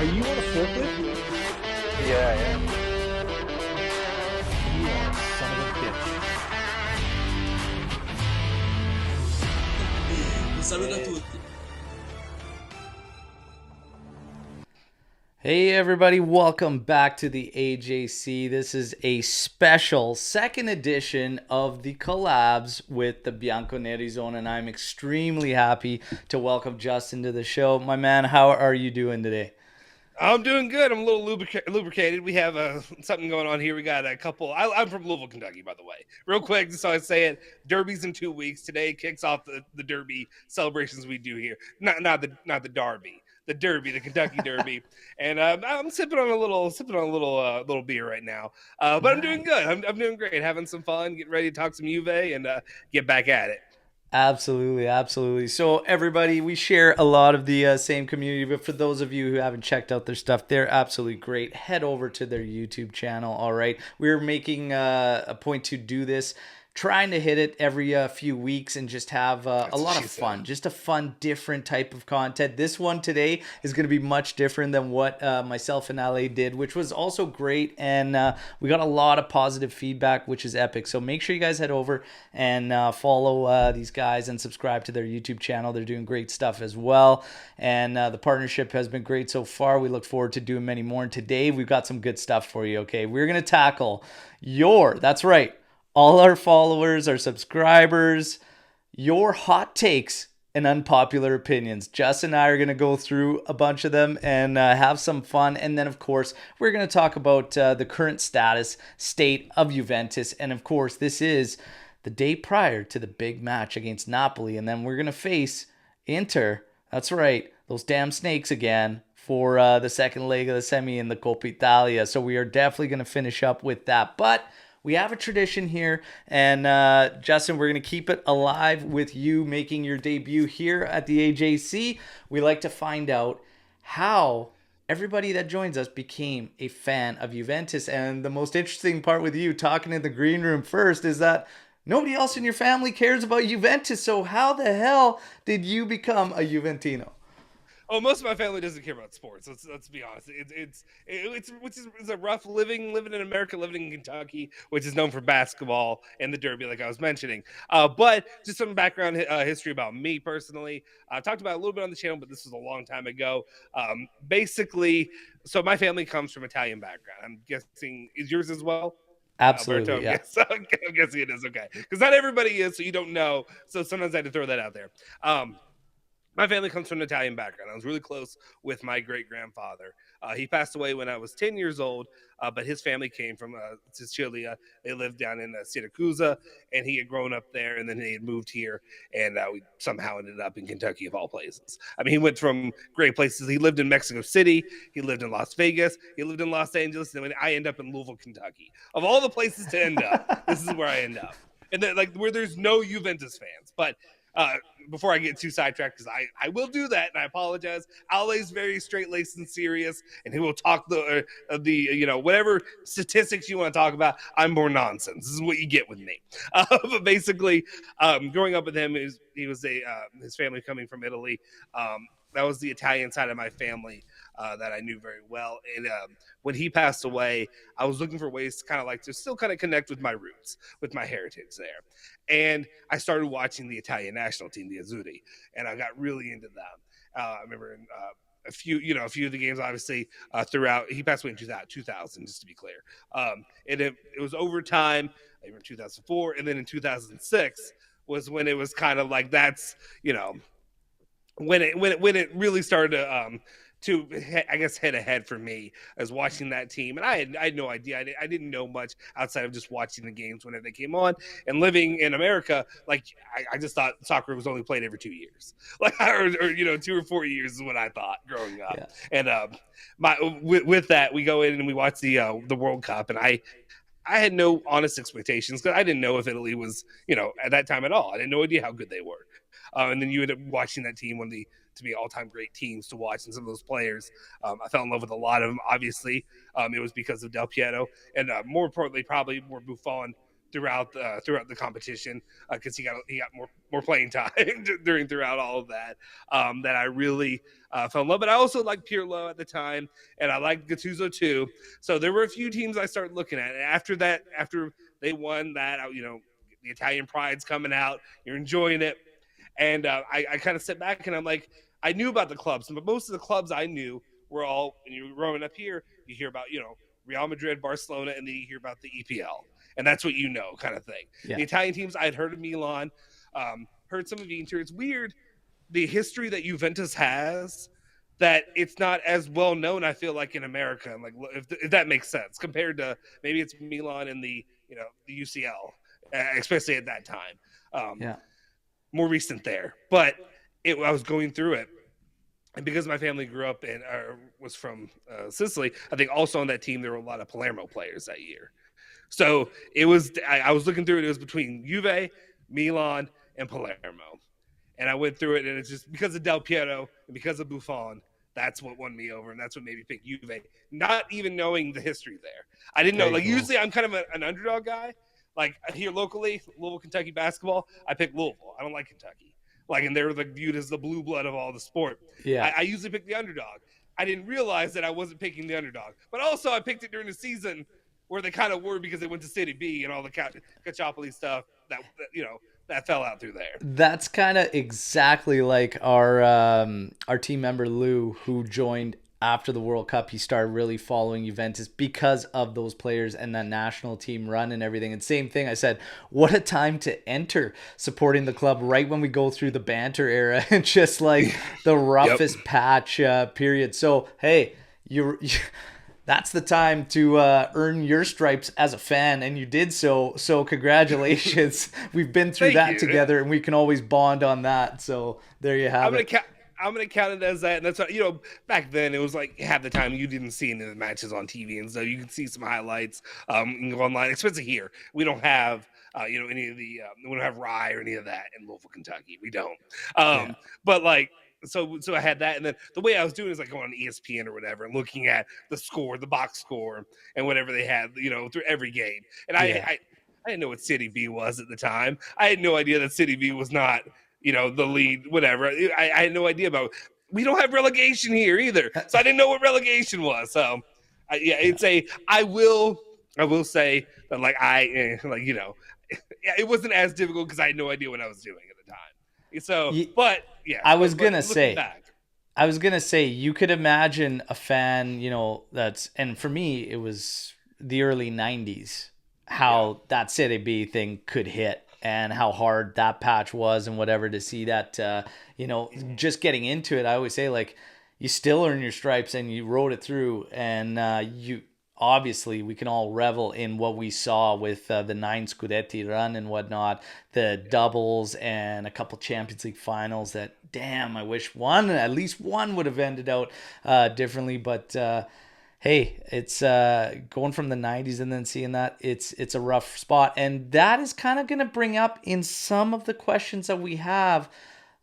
Are you on a forklift? Yeah, yeah. You are a son of a bitch. Un saluto a Hey, tutti. Hey everybody, welcome back to the AJC. This is a special second edition of the collabs with the Bianconeri Zone, and I'm extremely happy to welcome Justin to the show. My man, how are you doing today? I'm doing good. I'm a little lubricated. We have something going on here. We got a couple. I'm from Louisville, Kentucky, by the way. Real quick, just so I say it, Derby's in 2 weeks. Today kicks off the Derby celebrations we do here. Not the Derby, the Derby, the Kentucky Derby. And I'm sipping on a little little beer right now. But I'm doing Nice. good. I'm doing great. Having some fun. Getting ready to talk some Juve and get back at it. Absolutely, absolutely. So, everybody, we share a lot of the same community, but for those of you who haven't checked out their stuff, they're absolutely great. Head over to their YouTube channel. All right, we're making a point to do this, trying to hit it every few weeks and just have a That's what lot of she said. fun, just a fun, different type of content. This one today is going to be much different than what myself and LA did, which was also great, and we got a lot of positive feedback, which is epic. So make sure you guys head over and follow these guys and subscribe to their YouTube channel. They're doing great stuff as well, and the partnership has been great so far. We look forward to doing many more. And today we've got some good stuff for you. Okay, we're gonna tackle that's right, all our followers, our subscribers, your hot takes and unpopular opinions. Justin and I are going to go through a bunch of them and have some fun. And then, of course, we're going to talk about the current state of Juventus. And, of course, this is the day prior to the big match against Napoli. And then we're going to face Inter. That's right, those damn snakes again for the second leg of the semi in the Coppa Italia. So we are definitely going to finish up with that. But we have a tradition here, and Justin, we're going to keep it alive with you making your debut here at the AJC. We like to find out how everybody that joins us became a fan of Juventus. And the most interesting part with you talking in the green room first is that nobody else in your family cares about Juventus. So how the hell did you become a Juventino? Oh, most of my family doesn't care about sports. Let's be honest. It's a rough living in America, living in Kentucky, which is known for basketball and the Derby, like I was mentioning. But just some background history about me personally. I talked about it a little bit on the channel, but this was a long time ago. Basically, so my family comes from Italian background. I'm guessing is yours as well. Alberto, Absolutely, I'm yeah. guessing, I'm guessing it is okay because not everybody is, so you don't know. So sometimes I had to throw that out there. My family comes from an Italian background. I was really close with my great grandfather. He passed away when I was 10 years old, but his family came from Sicilia. They lived down in Syracuse, and he had grown up there, and then he had moved here, and we somehow ended up in Kentucky, of all places. I mean, he went from great places. He lived in Mexico City, he lived in Las Vegas, he lived in Los Angeles, and then I end up in Louisville, Kentucky. Of all the places to end up, this is where I end up. And then, like, where there's no Juventus fans, but uh, before I get too sidetracked, because I will do that, and I apologize. Ale's very straight laced and serious, and he will talk whatever statistics you want to talk about. I'm more nonsense. This is what you get with me. But basically, growing up with him, he was his family coming from Italy. That was the Italian side of my family that I knew very well. And when he passed away, I was looking for ways to kind of like to still kind of connect with my roots, with my heritage there. And I started watching the Italian national team, the Azzurri, and I got really into them. I remember in a few of the games, obviously, throughout. He passed away in 2000, just to be clear. And it was overtime, in 2004, and then in 2006 was when it was kind of like that's when it really started to I guess head ahead for me as watching that team. And I had no idea. I didn't know much outside of just watching the games whenever they came on. And living in America, like I just thought soccer was only played every 2 years, like or 2 or 4 years is what I thought growing up. Yeah. And with that, we go in and we watch the World Cup, and I had no honest expectations because I didn't know if Italy was, at that time at all. I had no idea how good they were. And then you end up watching that team, one of the to be all-time great teams to watch, and some of those players. I fell in love with a lot of them. Obviously, it was because of Del Piero, and more importantly, probably more Buffon throughout the competition because he got more playing time throughout all of that that I really fell in love. But I also liked Pirlo at the time, and I liked Gattuso too. So there were a few teams I started looking at, and after they won that, the Italian pride's coming out. You're enjoying it, and I kind of sit back and I'm like, I knew about the clubs, but most of the clubs I knew were all, when you were growing up here, you hear about Real Madrid, Barcelona, and then you hear about the EPL. And that's what kind of thing. Yeah. The Italian teams, I'd heard of Milan, heard some of Inter. It's weird, the history that Juventus has, that it's not as well known, I feel like, in America. Like, if that makes sense, compared to maybe it's Milan and the UCL, especially at that time. More recent there. But I was going through it. And because my family grew up and was from Sicily, I think also on that team there were a lot of Palermo players that year. So it was, I was looking through it. It was between Juve, Milan, and Palermo, and I went through it. And it's just because of Del Piero and because of Buffon, that's what won me over, and that's what made me pick Juve. Not even knowing the history there, I didn't know. Like usually, I'm kind of an underdog guy. Like here locally, Louisville, Kentucky basketball, I pick Louisville. I don't like Kentucky. Like, and they're like viewed as the blue blood of all the sport. Yeah, I usually pick the underdog. I didn't realize that I wasn't picking the underdog, but also I picked it during the season where they kind of were because they went to City B and all the Calciopoli stuff that fell out through there. That's kind of exactly like our team member Lou, who joined after the World Cup. He started really following Juventus because of those players and that national team run and everything. And same thing, I said, what a time to enter supporting the club right when we go through the banter era and just like the roughest patch period. So, hey, that's the time to earn your stripes as a fan, and you did so. So congratulations. We've been through that together, and we can always bond on that. So there you have it. I'm going to count it as that. And that's what, back then it was like half the time you didn't see any of the matches on TV. And so you can see some highlights and go online, especially here. We don't have, any of the, we don't have Rye or any of that in Louisville, Kentucky. We don't. But like, so I had that. And then the way I was doing is like going on ESPN or whatever and looking at the score, the box score and whatever they had, through every game. And I didn't know what City B was at the time. I had no idea that City B was not, the lead, whatever. I had no idea about. We don't have relegation here either, so I didn't know what relegation was. So, I will say that it wasn't as difficult because I had no idea what I was doing at the time. So, but yeah, I was gonna say you could imagine a fan, and for me it was the early '90s, how that Serie B thing could hit. And how hard that patch was and whatever to see that, just getting into it. I always say, like, you still earn your stripes and you rode it through. And obviously, we can all revel in what we saw with the 9 Scudetti run and whatnot, the doubles and a couple Champions League finals that, damn, I wish at least one would have ended out differently. But hey, it's going from the 90s and then seeing that, it's a rough spot. And that is kind of going to bring up in some of the questions that we have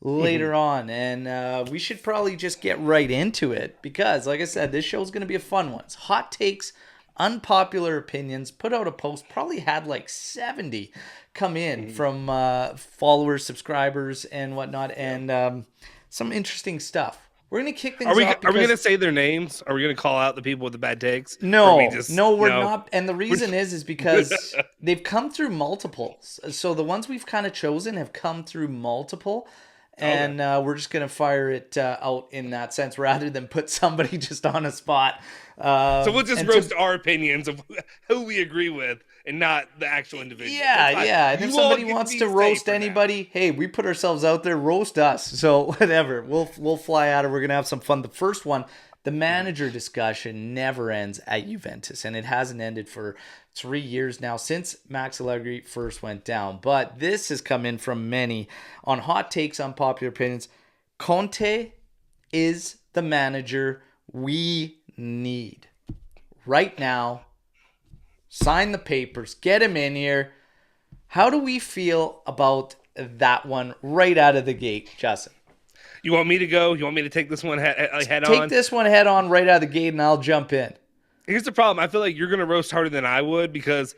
later on. And we should probably just get right into it because, like I said, this show is going to be a fun one. It's hot takes, unpopular opinions, put out a post, probably had like 70 come in from followers, subscribers, and whatnot, and some interesting stuff. We're going to kick things off. Are we going to say their names? Are we going to call out the people with the bad takes? No, we're not. And the reason is because they've come through multiples. So the ones we've kind of chosen have come through multiple. And we're just going to fire it out in that sense rather than put somebody just on a spot. So we'll just roast our opinions of who we agree with and not the actual individual. Yeah. And if somebody wants to roast anybody, hey, we put ourselves out there, roast us. So whatever, we'll fly at it. We're going to have some fun. The first one, the manager discussion never ends at Juventus, and it hasn't ended for 3 years now since Max Allegri first went down. But this has come in from many on hot takes, unpopular opinions. Conte is the manager we need right now. Sign the papers, get him in here. How do we feel about that one right out of the gate, Justin? You want me to go? You want me to take this one head on? Take this one head on right out of the gate, and I'll jump in. Here's the problem. I feel like you're going to roast harder than I would because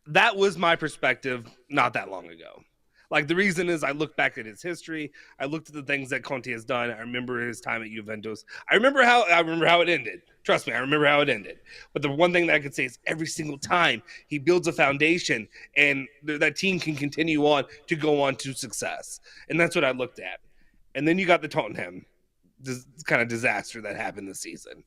that was my perspective not that long ago. Like, the reason is I look back at his history. I looked at the things that Conte has done. I remember his time at Juventus. I remember how it ended. Trust me, I remember how it ended. But the one thing that I could say is every single time he builds a foundation and that team can continue on to go on to success. And that's what I looked at. And then you got the Tottenham kind of disaster that happened this season.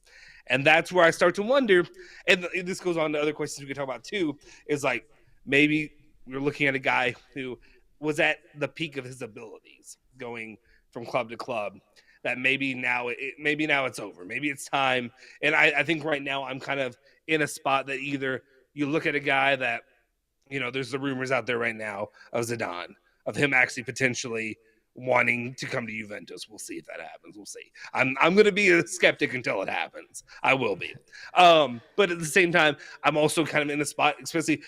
And that's where I start to wonder, and this goes on to other questions we can talk about too, is like maybe we're looking at a guy who was at the peak of his abilities going from club to club, that maybe now it's over. Maybe it's time. And I think right now I'm kind of in a spot that either you look at a guy that, there's the rumors out there right now of Zidane, of him actually potentially wanting to come to Juventus. We'll see if that happens. We'll see. I'm going to be a skeptic until it happens. I will be. But at the same time, I'm also kind of in a spot, especially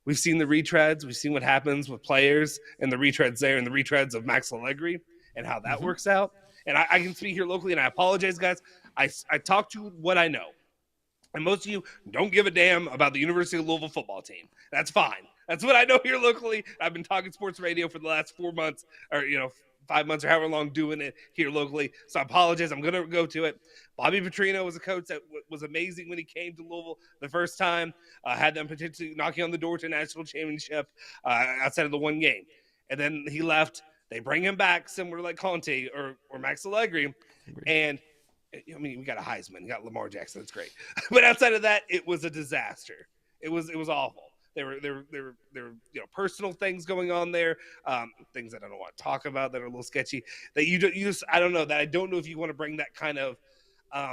we've seen the retreads. We've seen what happens with players and the retreads there and the retreads of Max Allegri and how that works out. And I can speak here locally, and I apologize, guys. I talk to what I know. And most of you don't give a damn about the University of Louisville football team. That's fine. That's what I know here locally. I've been talking sports radio for the last 4 months or, 5 months or however long doing it here locally. So I apologize. I'm going to go to it. Bobby Petrino was a coach that was amazing when he came to Louisville the first time. Had them potentially knocking on the door to a national championship outside of the one game. And then he left. They bring him back, similar like Conte or Max Allegri. And we got a Heisman, we got Lamar Jackson. That's great. But outside of that, it was a disaster. It was awful. There were personal things going on there, things that I don't want to talk about that are a little sketchy. That you just I don't know that I don't know if you want to bring that kind of I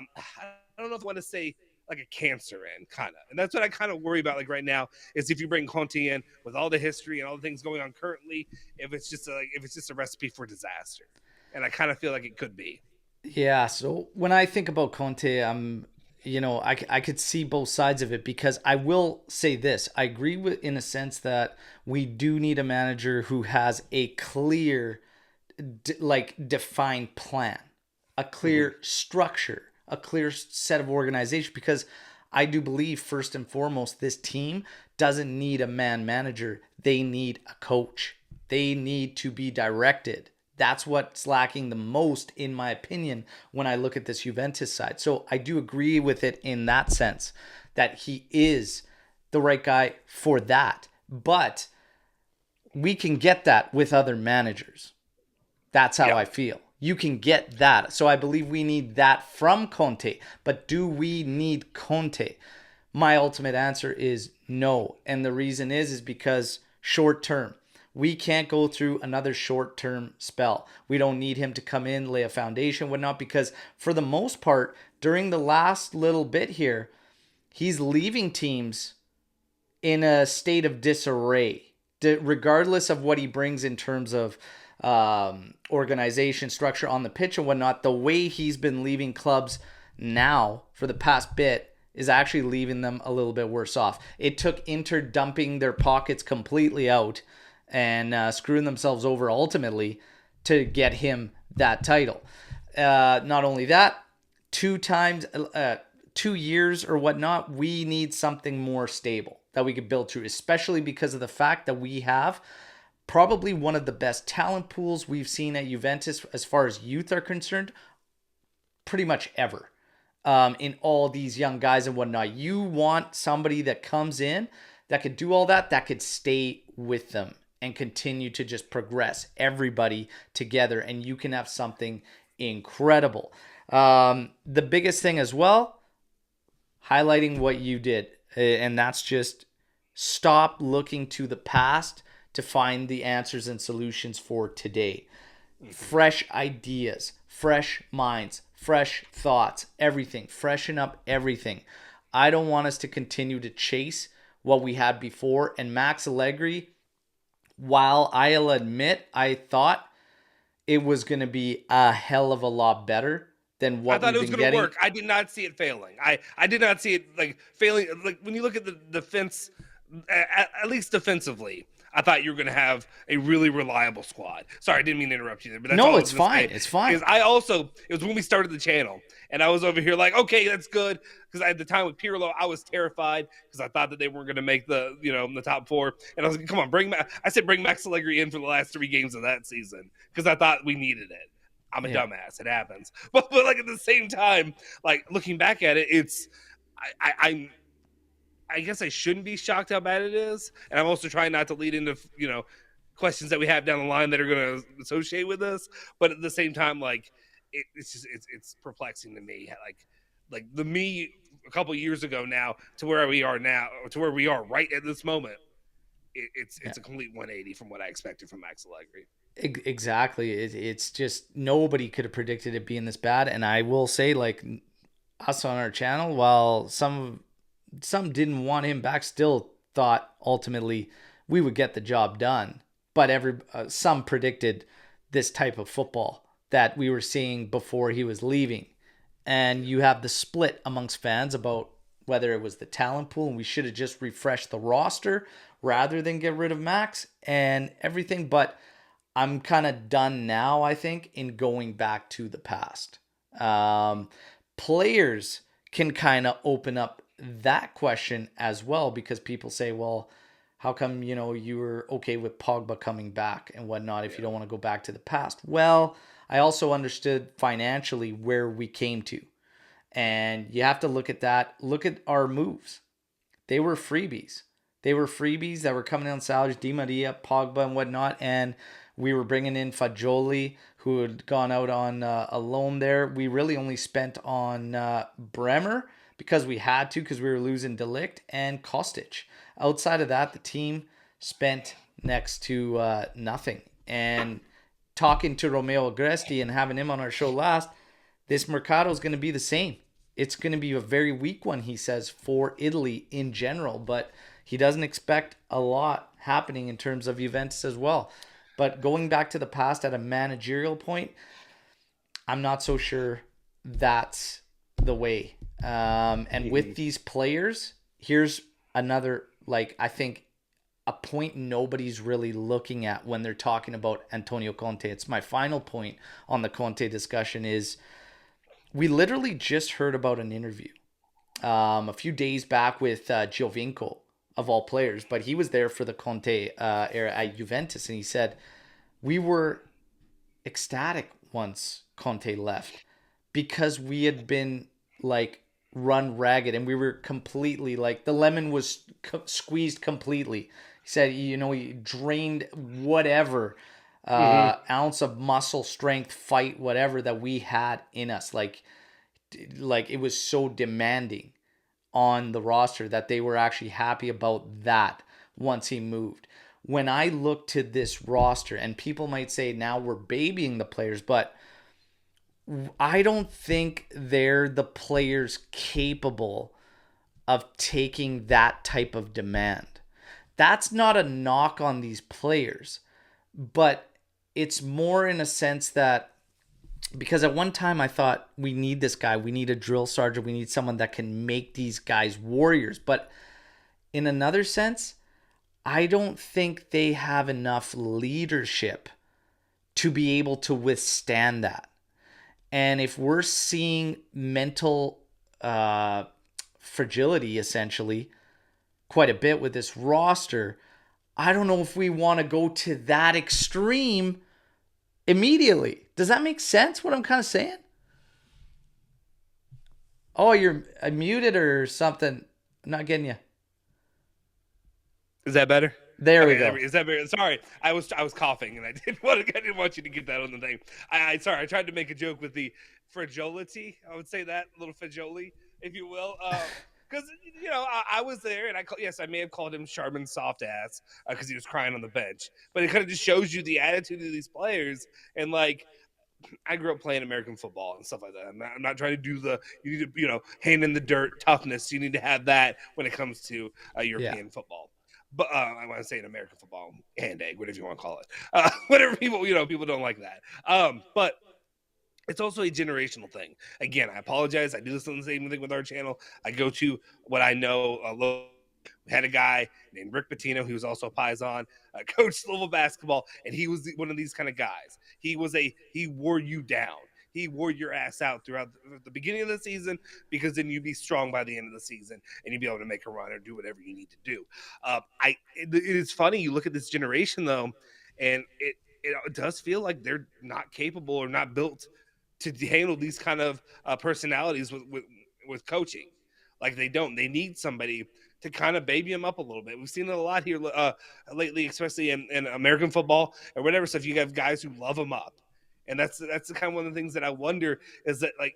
don't know if I want to say like a cancer in kind of, and that's what I kind of worry about. Like right now is if you bring Conte in with all the history and all the things going on currently, if it's just a recipe for disaster, and I kind of feel like it could be. Yeah, so when I think about Conte, I could see both sides of it, because I will say this. I agree with, in a sense, that we do need a manager who has a clear, defined plan, a clear structure, a clear set of organization, because I do believe first and foremost, this team doesn't need a manager. They need a coach. They need to be directed. That's what's lacking the most, in my opinion, when I look at this Juventus side. So I do agree with it in that sense, that he is the right guy for that. But we can get that with other managers. That's how I feel. You can get that. So I believe we need that from Conte. But do we need Conte? My ultimate answer is no. And the reason is because short term. We can't go through another short-term spell. We don't need him to come in, lay a foundation, whatnot, because for the most part, during the last little bit here, he's leaving teams in a state of disarray, regardless of what he brings in terms of organization, structure on the pitch and whatnot. The way he's been leaving clubs now for the past bit is actually leaving them a little bit worse off. It took Inter dumping their pockets completely out and screwing themselves over ultimately to get him that title. Not only that, 2 years or whatnot, we need something more stable that we could build through, especially because of the fact that we have probably one of the best talent pools we've seen at Juventus as far as youth are concerned, pretty much ever. In all these young guys and whatnot, you want somebody that comes in that could do all that could stay with them and continue to just progress everybody together, and you can have something incredible. The biggest thing as well, highlighting what you did, and that's just stop looking to the past to find the answers and solutions for today. Fresh ideas, fresh minds, fresh thoughts, everything. Freshen up everything. I don't want us to continue to chase what we had before. And Max Allegri, while I'll admit I thought it was going to be a hell of a lot better than what I thought it was going to work. I did not see it failing. I did not see it failing. Like when you look at the defense, at least defensively, I thought you were going to have a really reliable squad. Sorry, I didn't mean to interrupt you there, but that's all No, I it's was gonna fine. say. It's fine. Is it was when we started the channel, and I was over here like, okay, that's good, because at the time with Pirlo, I was terrified because I thought that they weren't going to make the top 4, and I was like, come on, bring Max Allegri in for the last 3 games of that season because I thought we needed it. I'm a dumbass. It happens, but like at the same time, like looking back at it, it's I guess I shouldn't be shocked how bad it is, and I'm also trying not to lead into questions that we have down the line that are going to associate with this. But at the same time, like it's perplexing to me, like the me a couple years ago now to where we are now, to where we are right at this moment. It's a complete 180 from what I expected from Max Allegri. Exactly. It's just nobody could have predicted it being this bad. And I will say, like, us on our channel, while some didn't want him back, still thought ultimately we would get the job done. But some predicted this type of football that we were seeing before he was leaving. And you have the split amongst fans about whether it was the talent pool and we should have just refreshed the roster rather than get rid of Max and everything. But I'm kind of done now, I think, in going back to the past. Players can kind of open up that question as well, because people say, well, how come, you were okay with Pogba coming back and whatnot if you don't want to go back to the past? Well, I also understood financially where we came to. And you have to look at that. Look at our moves. They were freebies. They were freebies that were coming on salaries, Di Maria, Pogba, and whatnot. And we were bringing in Fagioli, who had gone out on a loan there. We really only spent on Bremer because we had to, because we were losing De Ligt and Kostic. Outside of that, the team spent next to nothing. And talking to Romeo Agresti and having him on our show last, this Mercado is going to be the same. It's going to be a very weak one, he says, for Italy in general. But he doesn't expect a lot happening in terms of Juventus as well. But going back to the past at a managerial point, I'm not so sure that's the way. And with these players, here's another, I think, a point nobody's really looking at when they're talking about Antonio Conte. It's my final point on the Conte discussion is we literally just heard about an interview a few days back with Giovinco, of all players, but he was there for the Conte era at Juventus, and he said, we were ecstatic once Conte left because we had been run ragged and we were completely the lemon was squeezed completely. He said, he drained whatever ounce of muscle, strength, fight, whatever that we had in us. It was so demanding on the roster that they were actually happy about that once he moved. When I look to this roster, and people might say now we're babying the players, but I don't think they're the players capable of taking that type of demand. That's not a knock on these players, but it's more in a sense that, because at one time I thought we need this guy, we need a drill sergeant, we need someone that can make these guys warriors. But in another sense, I don't think they have enough leadership to be able to withstand that. And if we're seeing mental fragility, essentially, quite a bit with this roster, I don't know if we want to go to that extreme immediately. Does that make sense, what I'm kind of saying? Oh, you're muted or something. I'm not getting you. Is that better? There we go. Is that better? Sorry, I was coughing and I didn't want you to get that on the thing. I tried to make a joke with the fragility. I would say that, a little fragility, if you will. Because I was there, and I may have called him Sharman's soft ass because he was crying on the bench. But it kind of just shows you the attitude of these players. And I grew up playing American football and stuff like that. I'm not trying to do you need to hand in the dirt toughness. You need to have that when it comes to European football. But I want to say in American football, hand egg, whatever you want to call it. Whatever people don't like that. But it's also a generational thing. Again, I apologize. I do this on the same thing with our channel. I go to what I know We had a guy named Rick Pitino, who was also a Paisan, coached Louisville basketball, and he was one of these kind of guys. He wore you down. He wore your ass out throughout the beginning of the season, because then you'd be strong by the end of the season and you'd be able to make a run or do whatever you need to do. It is funny. You look at this generation though, and it does feel like they're not capable or not built to handle these kind of personalities with coaching. Like they need somebody to kind of baby them up a little bit. We've seen it a lot here lately, especially in American football or whatever stuff. You have guys who love them up. And that's the kind of one of the things that I wonder is that, like,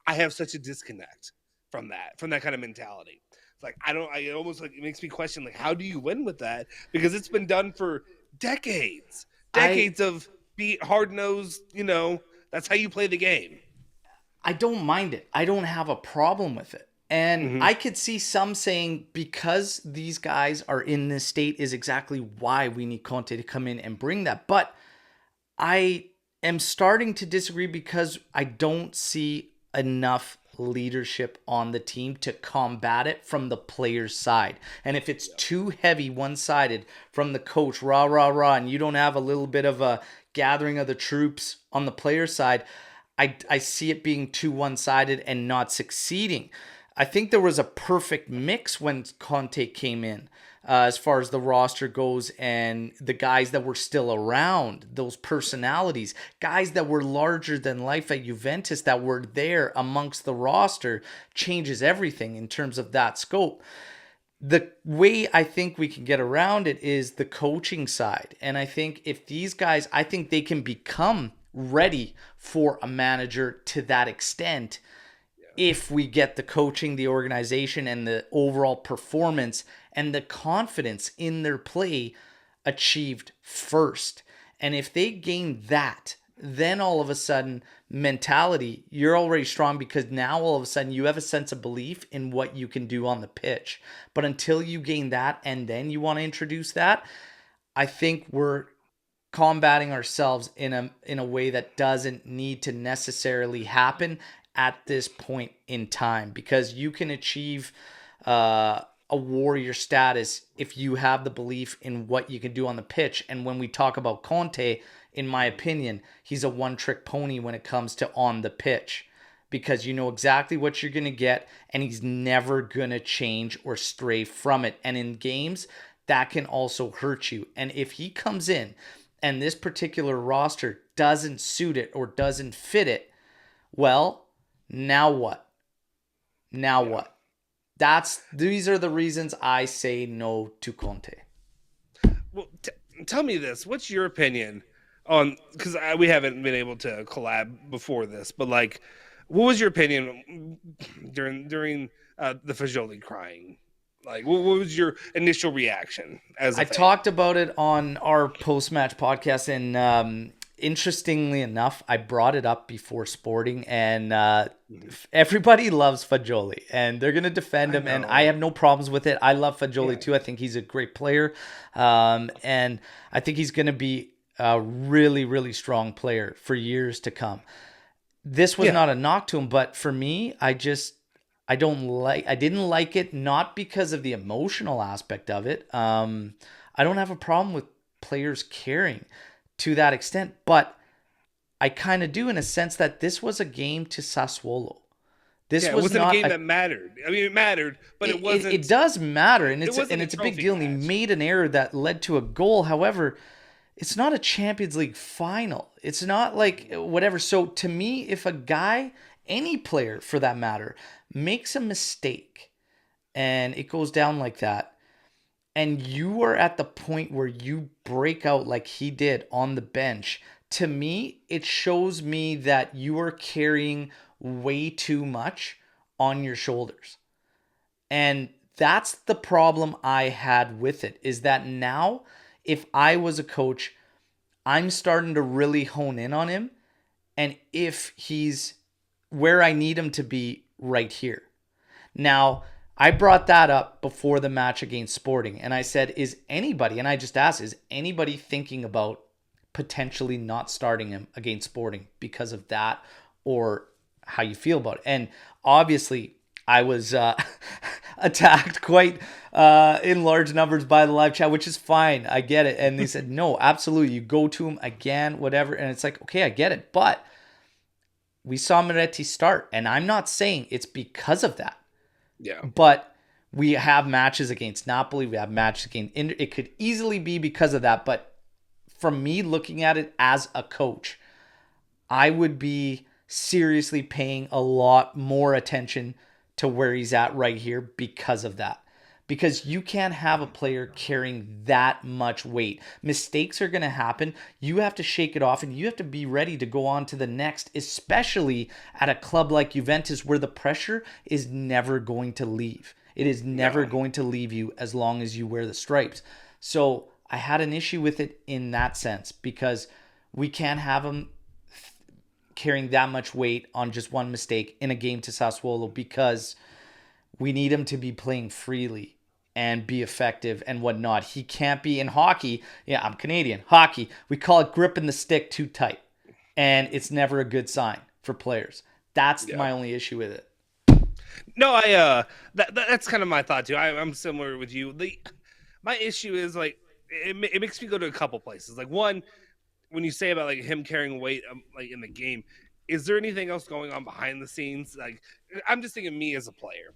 I have such a disconnect from that kind of mentality. It's like, I almost, like, it makes me question, like, how do you win with that? Because it's been done for decades of be hard-nosed, that's how you play the game. I don't mind it. I don't have a problem with it. And I could see some saying because these guys are in this state is exactly why we need Conte to come in and bring that. But I am starting to disagree because I don't see enough leadership on the team to combat it from the player's side. And if it's too heavy one-sided from the coach, rah, rah, rah, and you don't have a little bit of a gathering of the troops on the player's side, I see it being too one-sided and not succeeding. I think there was a perfect mix when Conte came in. As far as the roster goes and the guys that were still around, those personalities, guys that were larger than life at Juventus that were there amongst the roster, changes everything in terms of that scope. The way I think we can get around it is the coaching side. And I think if these guys, I think they can become ready for a manager to that extent if we get the coaching, the organization, and the overall performance and the confidence in their play achieved first. And if they gain that, then all of a sudden, mentality, you're already strong because now all of a sudden you have a sense of belief in what you can do on the pitch. But until you gain that and then you want to introduce that, I think we're combating ourselves in a way that doesn't need to necessarily happen at this point in time, because you can achieve a warrior status if you have the belief in what you can do on the pitch. And when we talk about Conte, in my opinion, he's a one-trick pony when it comes to on the pitch, because you know exactly what you're going to get and he's never going to change or stray from it. And in games, that can also hurt you. And if he comes in and this particular roster doesn't suit it or doesn't fit it, well, now what? What? These are the reasons I say no to Conte. Well, tell me this. What's your opinion on, because we haven't been able to collab before this, but like, what was your opinion during the Fagioli crying? Like, what was your initial reaction as a I fan? talked about it on our post-match podcast, and interestingly enough, I brought it up before Sporting, and everybody loves Fagioli, and they're going to defend him, and I have no problems with it. I love Fagioli too. I think he's a great player, and I think he's going to be a really, really strong player for years to come. This was not a knock to him, but for me, I didn't like it, not because of the emotional aspect of it. I don't have a problem with players caring to that extent, but I kind of do in a sense that this was a game to Sassuolo. It wasn't not a game that mattered. I mean, it mattered, but it wasn't. It does matter, and it's a big deal. And he made an error that led to a goal. However, it's not a Champions League final. It's not like whatever. So to me, if a guy, any player for that matter, makes a mistake and it goes down like that, and you are at the point where you break out like he did on the bench, to me, it shows me that you are carrying way too much on your shoulders. And that's the problem I had with it, is that now, if I was a coach, I'm starting to really hone in on him, and if he's where I need him to be right here. Now, I brought that up before the match against Sporting, and I said, and I just asked, is anybody thinking about potentially not starting him against Sporting because of that, or how you feel about it? And obviously, I was attacked quite in large numbers by the live chat, which is fine. I get it. And they said, no, absolutely. You go to him again, whatever. And it's like, okay, I get it. But we saw Moretti start. And I'm not saying it's because of that. Yeah. But we have matches against Napoli. We have matches against Inter. It could easily be because of that. But from me looking at it as a coach, I would be seriously paying a lot more attention to where he's at right here because of that. Because you can't have a player carrying that much weight. Mistakes are going to happen. You have to shake it off and you have to be ready to go on to the next, especially at a club like Juventus where the pressure is never going to leave. It is never going to leave you as long as you wear the stripes. So I had an issue with it in that sense because we can't have him carrying that much weight on just one mistake in a game to Sassuolo because we need him to be playing freely and be effective and whatnot. He can't be in hockey. Yeah, I'm Canadian. Hockey, we call it gripping the stick too tight. And it's never a good sign for players. That's my only issue with it. No, that's kind of my thought too. I'm similar with you. My issue is like it makes me go to a couple places. Like one, when you say about like him carrying weight like in the game, is there anything else going on behind the scenes? Like I'm just thinking me as a player,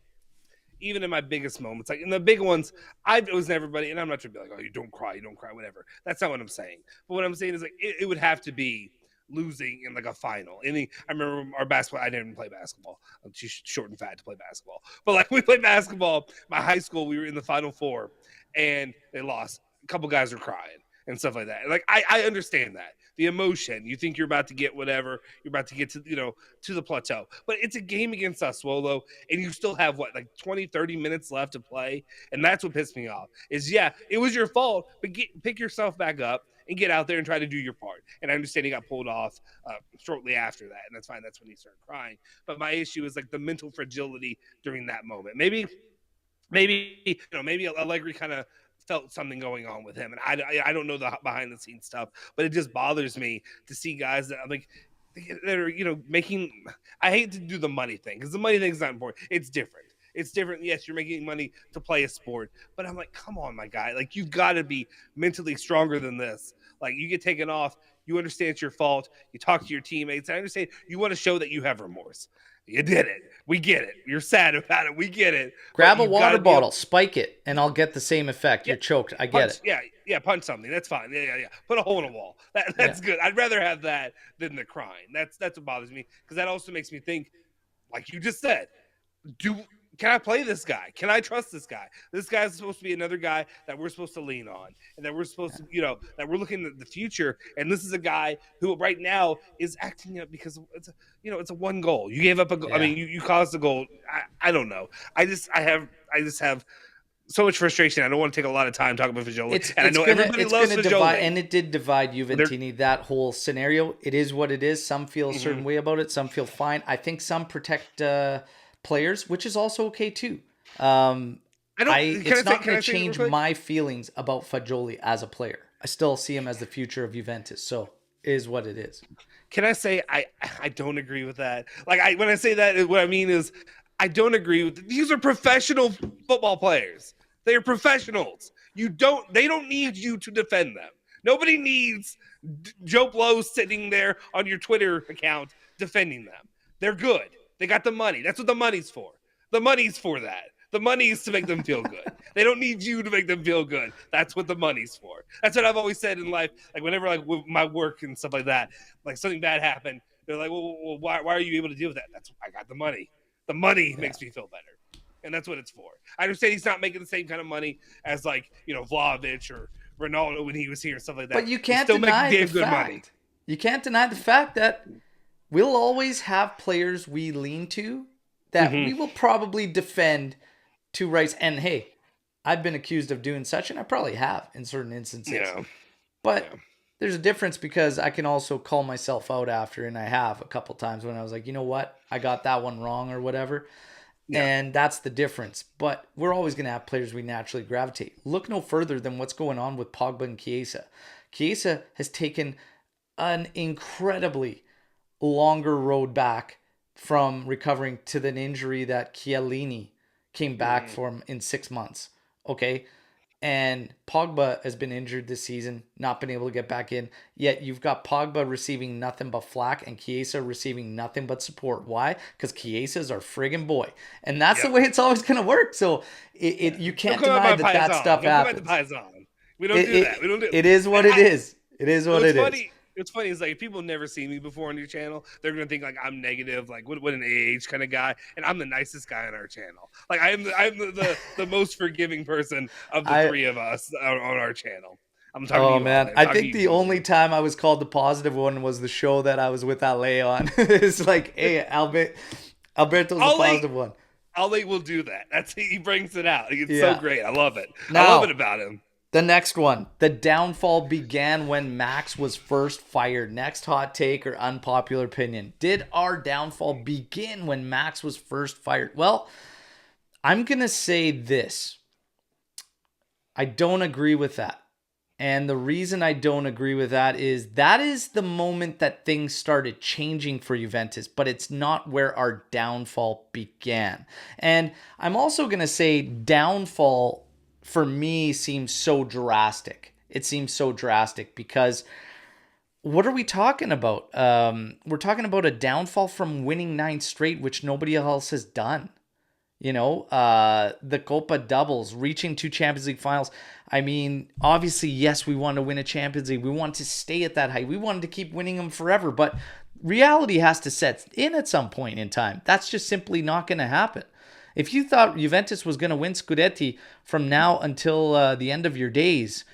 even in my biggest moments, like in the big ones, it was everybody, and I'm not trying to be like, oh, you don't cry, whatever. That's not what I'm saying. But what I'm saying is like it would have to be losing in like a final. I remember our basketball. I didn't play basketball. I'm too short and fat to play basketball. But like we played basketball. My high school, we were in the Final Four, and they lost. A couple guys were crying and stuff like that. Like I understand that. The emotion, you think you're about to get whatever, you're about to get to, to the plateau. But it's a game against Sassuolo, and you still have, 20, 30 minutes left to play? And that's what pissed me off, is, it was your fault, but pick yourself back up and get out there and try to do your part. And I understand he got pulled off shortly after that, and that's fine. That's when he started crying. But my issue is, the mental fragility during that moment. Maybe Allegri kind of felt something going on with him, and I don't know the behind the scenes stuff, but it just bothers me to see guys that I'm like that are making. I hate to do the money thing because the money thing is not important. It's different. It's different. Yes, you're making money to play a sport, but I'm like, come on, my guy. Like, you've got to be mentally stronger than this. Like, you get taken off. You understand it's your fault. You talk to your teammates. I understand you want to show that you have remorse. You did it. We get it. You're sad about it. We get it. Grab a water bottle, spike it, and I'll get the same effect. You're choked. I get it. Yeah, punch something. That's fine. Yeah. Put a hole in a wall. That's good. I'd rather have that than the crying. That's what bothers me, because that also makes me think, like you just said, can I play this guy? Can I trust this guy? This guy's supposed to be another guy that we're supposed to lean on, and that we're supposed to, that we're looking at the future. And this is a guy who right now is acting up because it's a one goal. You gave up a goal. I mean, you caused a goal. I don't know. I just have so much frustration. I don't want to take a lot of time talking about Fagioli. And I know everybody loves Fagioli. And it did divide Juventini, that whole scenario. It is what it is. Some feel a certain way about it. Some feel fine. I think some protect players, which is also okay too. It's not going to change my feelings about Fagioli as a player. I still see him as the future of Juventus. So it is what it is. Can I say I don't agree with that? Like, when I say that, what I mean is I don't agree with. These are professional football players. They are professionals. They don't need you to defend them. Nobody needs Joe Blow sitting there on your Twitter account defending them. They're good. They got the money. That's what the money's for. The money's for that. The money is to make them feel good. They don't need you to make them feel good. That's what the money's for. That's what I've always said in life. Like, whenever, with my work and stuff like that, like something bad happened, they're like, well, why are you able to deal with that? I got the money. The money makes me feel better. And that's what it's for. I understand he's not making the same kind of money as Vlahovic or Ronaldo when he was here and stuff like that. But you can't deny the fact. You can't deny the fact that we'll always have players we lean to that we will probably defend to rights. And hey, I've been accused of doing such, and I probably have in certain instances. Yeah. But there's a difference, because I can also call myself out after, and I have a couple times when I was like, you know what, I got that one wrong or whatever. Yeah. And that's the difference. But we're always going to have players we naturally gravitate. Look no further than what's going on with Pogba and Chiesa. Chiesa has taken an incredibly longer road back from recovering to the injury that Chiellini came back from in 6 months. Okay. And Pogba has been injured this season, not been able to get back in. Yet you've got Pogba receiving nothing but flack and Chiesa receiving nothing but support. Why? Because Chiesa's our friggin' boy. And that's the way it's always going to work. So you can't deny that stuff happens. We don't do that. We don't do it is what it is. It is what it is. What's funny is like if people never seen me before on your channel, they're gonna think like I'm negative, like what an AH kind of guy, and I'm the nicest guy on our channel. Like I'm the most forgiving person of the three of us on our channel. I'm talking to you, man. I think the only time I was called the positive one was the show that I was with Ale on. It's like, hey, Alberto's the positive one. Ale will do that. He brings it out. It's so great. I love it. Now, I love it about him. The next one, the downfall began when Max was first fired. Next hot take or unpopular opinion. Did our downfall begin when Max was first fired? Well, I'm going to say this. I don't agree with that. And the reason I don't agree with that is the moment that things started changing for Juventus, but it's not where our downfall began. And I'm also going to say downfall for me seems so drastic. It seems so drastic because what are we talking about? We're talking about a downfall from winning 9 straight, which nobody else has done. You know, the Copa doubles, reaching 2 Champions League finals. I mean, obviously, yes, we want to win a Champions League. We want to stay at that height. We wanted to keep winning them forever, but reality has to set in at some point in time. That's just simply not going to happen. If you thought Juventus was going to win Scudetti from now until the end of your days,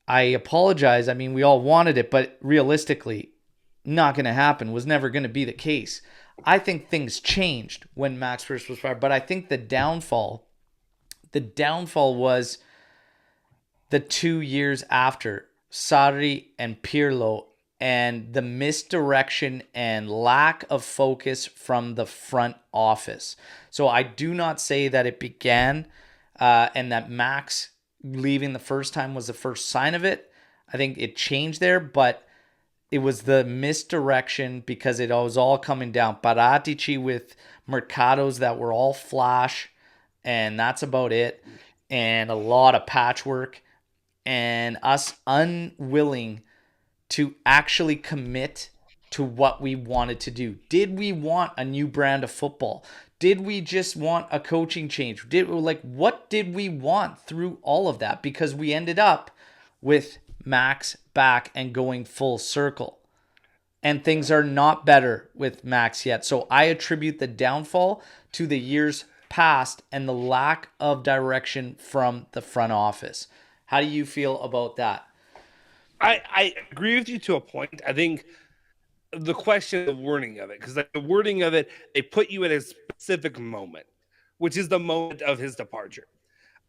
I apologize. I mean, we all wanted it, but realistically, not going to happen. Was never going to be the case. I think things changed when Max first was fired, but I think the downfall was the 2 years after Sarri and Pirlo and the misdirection and lack of focus from the front office. So I do not say that it began and that Max leaving the first time was the first sign of it. I think it changed there, but it was the misdirection because it was all coming down. Paratici with Mercados that were all flash, and that's about it. And a lot of patchwork and us unwilling to actually commit to what we wanted to do. Did we want a new brand of football? Did we just want a coaching change? What did we want through all of that? Because we ended up with Max back and going full circle. And things are not better with Max yet. So I attribute the downfall to the years past and the lack of direction from the front office. How do you feel about that? I agree with you to a point. I think the question, the wording of it, because the wording of it, they put you at a specific moment, which is the moment of his departure.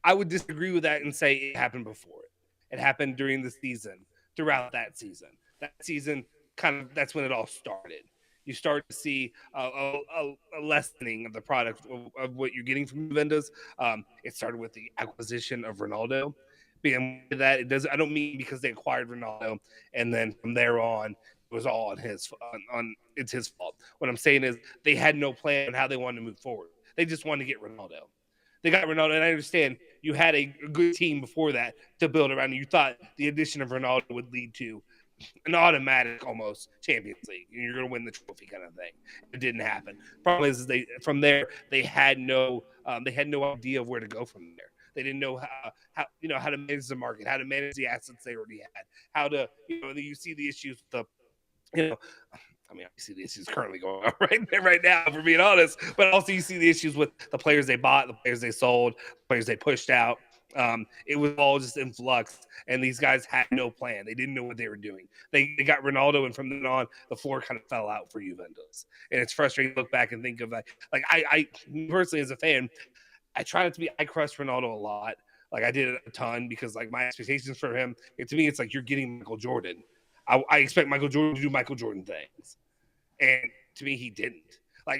I would disagree with that and say it happened before it. It happened during the season, throughout that season. That season, that's when it all started. You start to see a lessening of the product of what you're getting from Juventus. It started with the acquisition of Ronaldo. Being that it does, I don't mean because they acquired Ronaldo and then from there on it was all on it's his fault. What I'm saying is they had no plan on how they wanted to move forward. They just wanted to get Ronaldo. They got Ronaldo, and I understand you had a good team before that to build around. You thought the addition of Ronaldo would lead to an automatic almost Champions League. You're going to win the trophy kind of thing. It didn't happen. Problem is they had no idea of where to go from there. They didn't know how to manage the market, how to manage the assets they already had, how to you see the issues with I see the issues currently going on right now, for being honest. But also you see the issues with the players they bought, the players they sold, the players they pushed out. It was all just in flux, and these guys had no plan. They didn't know what they were doing. They got Ronaldo, and from then on, the floor kind of fell out for Juventus. And it's frustrating to look back and think of I personally as a fan, I try not to be. I crush Ronaldo a lot. Like I did a ton because my expectations for him. To me, it's like you're getting Michael Jordan. I expect Michael Jordan to do Michael Jordan things, and to me, he didn't. In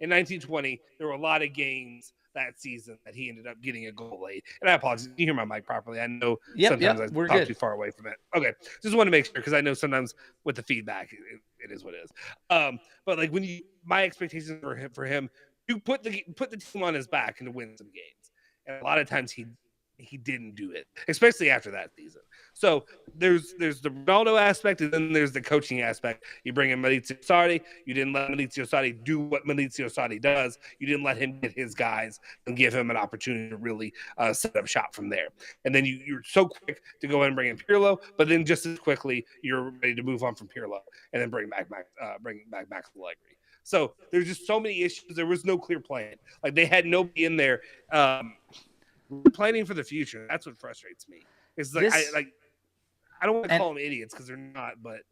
1920, there were a lot of games that season that he ended up getting a goal late. And I apologize. You hear my mic properly? I know sometimes I talk too far away from it. Okay, just want to make sure because I know sometimes with the feedback, it is what it is. But my expectations for him you put the team on his back and to win some games. And a lot of times he didn't do it, especially after that season. So there's the Ronaldo aspect, and then there's the coaching aspect. You bring in Maurizio Sarri. You didn't let Maurizio Sarri do what Maurizio Sarri does. You didn't let him get his guys and give him an opportunity to really set up shop from there. And then you're so quick to go ahead and bring in Pirlo, but then just as quickly you're ready to move on from Pirlo and then bring back Max Allegri. So there's just so many issues. There was no clear plan. Like they had nobody in there planning for the future. That's what frustrates me. It's like I don't want to call them idiots because they're not, but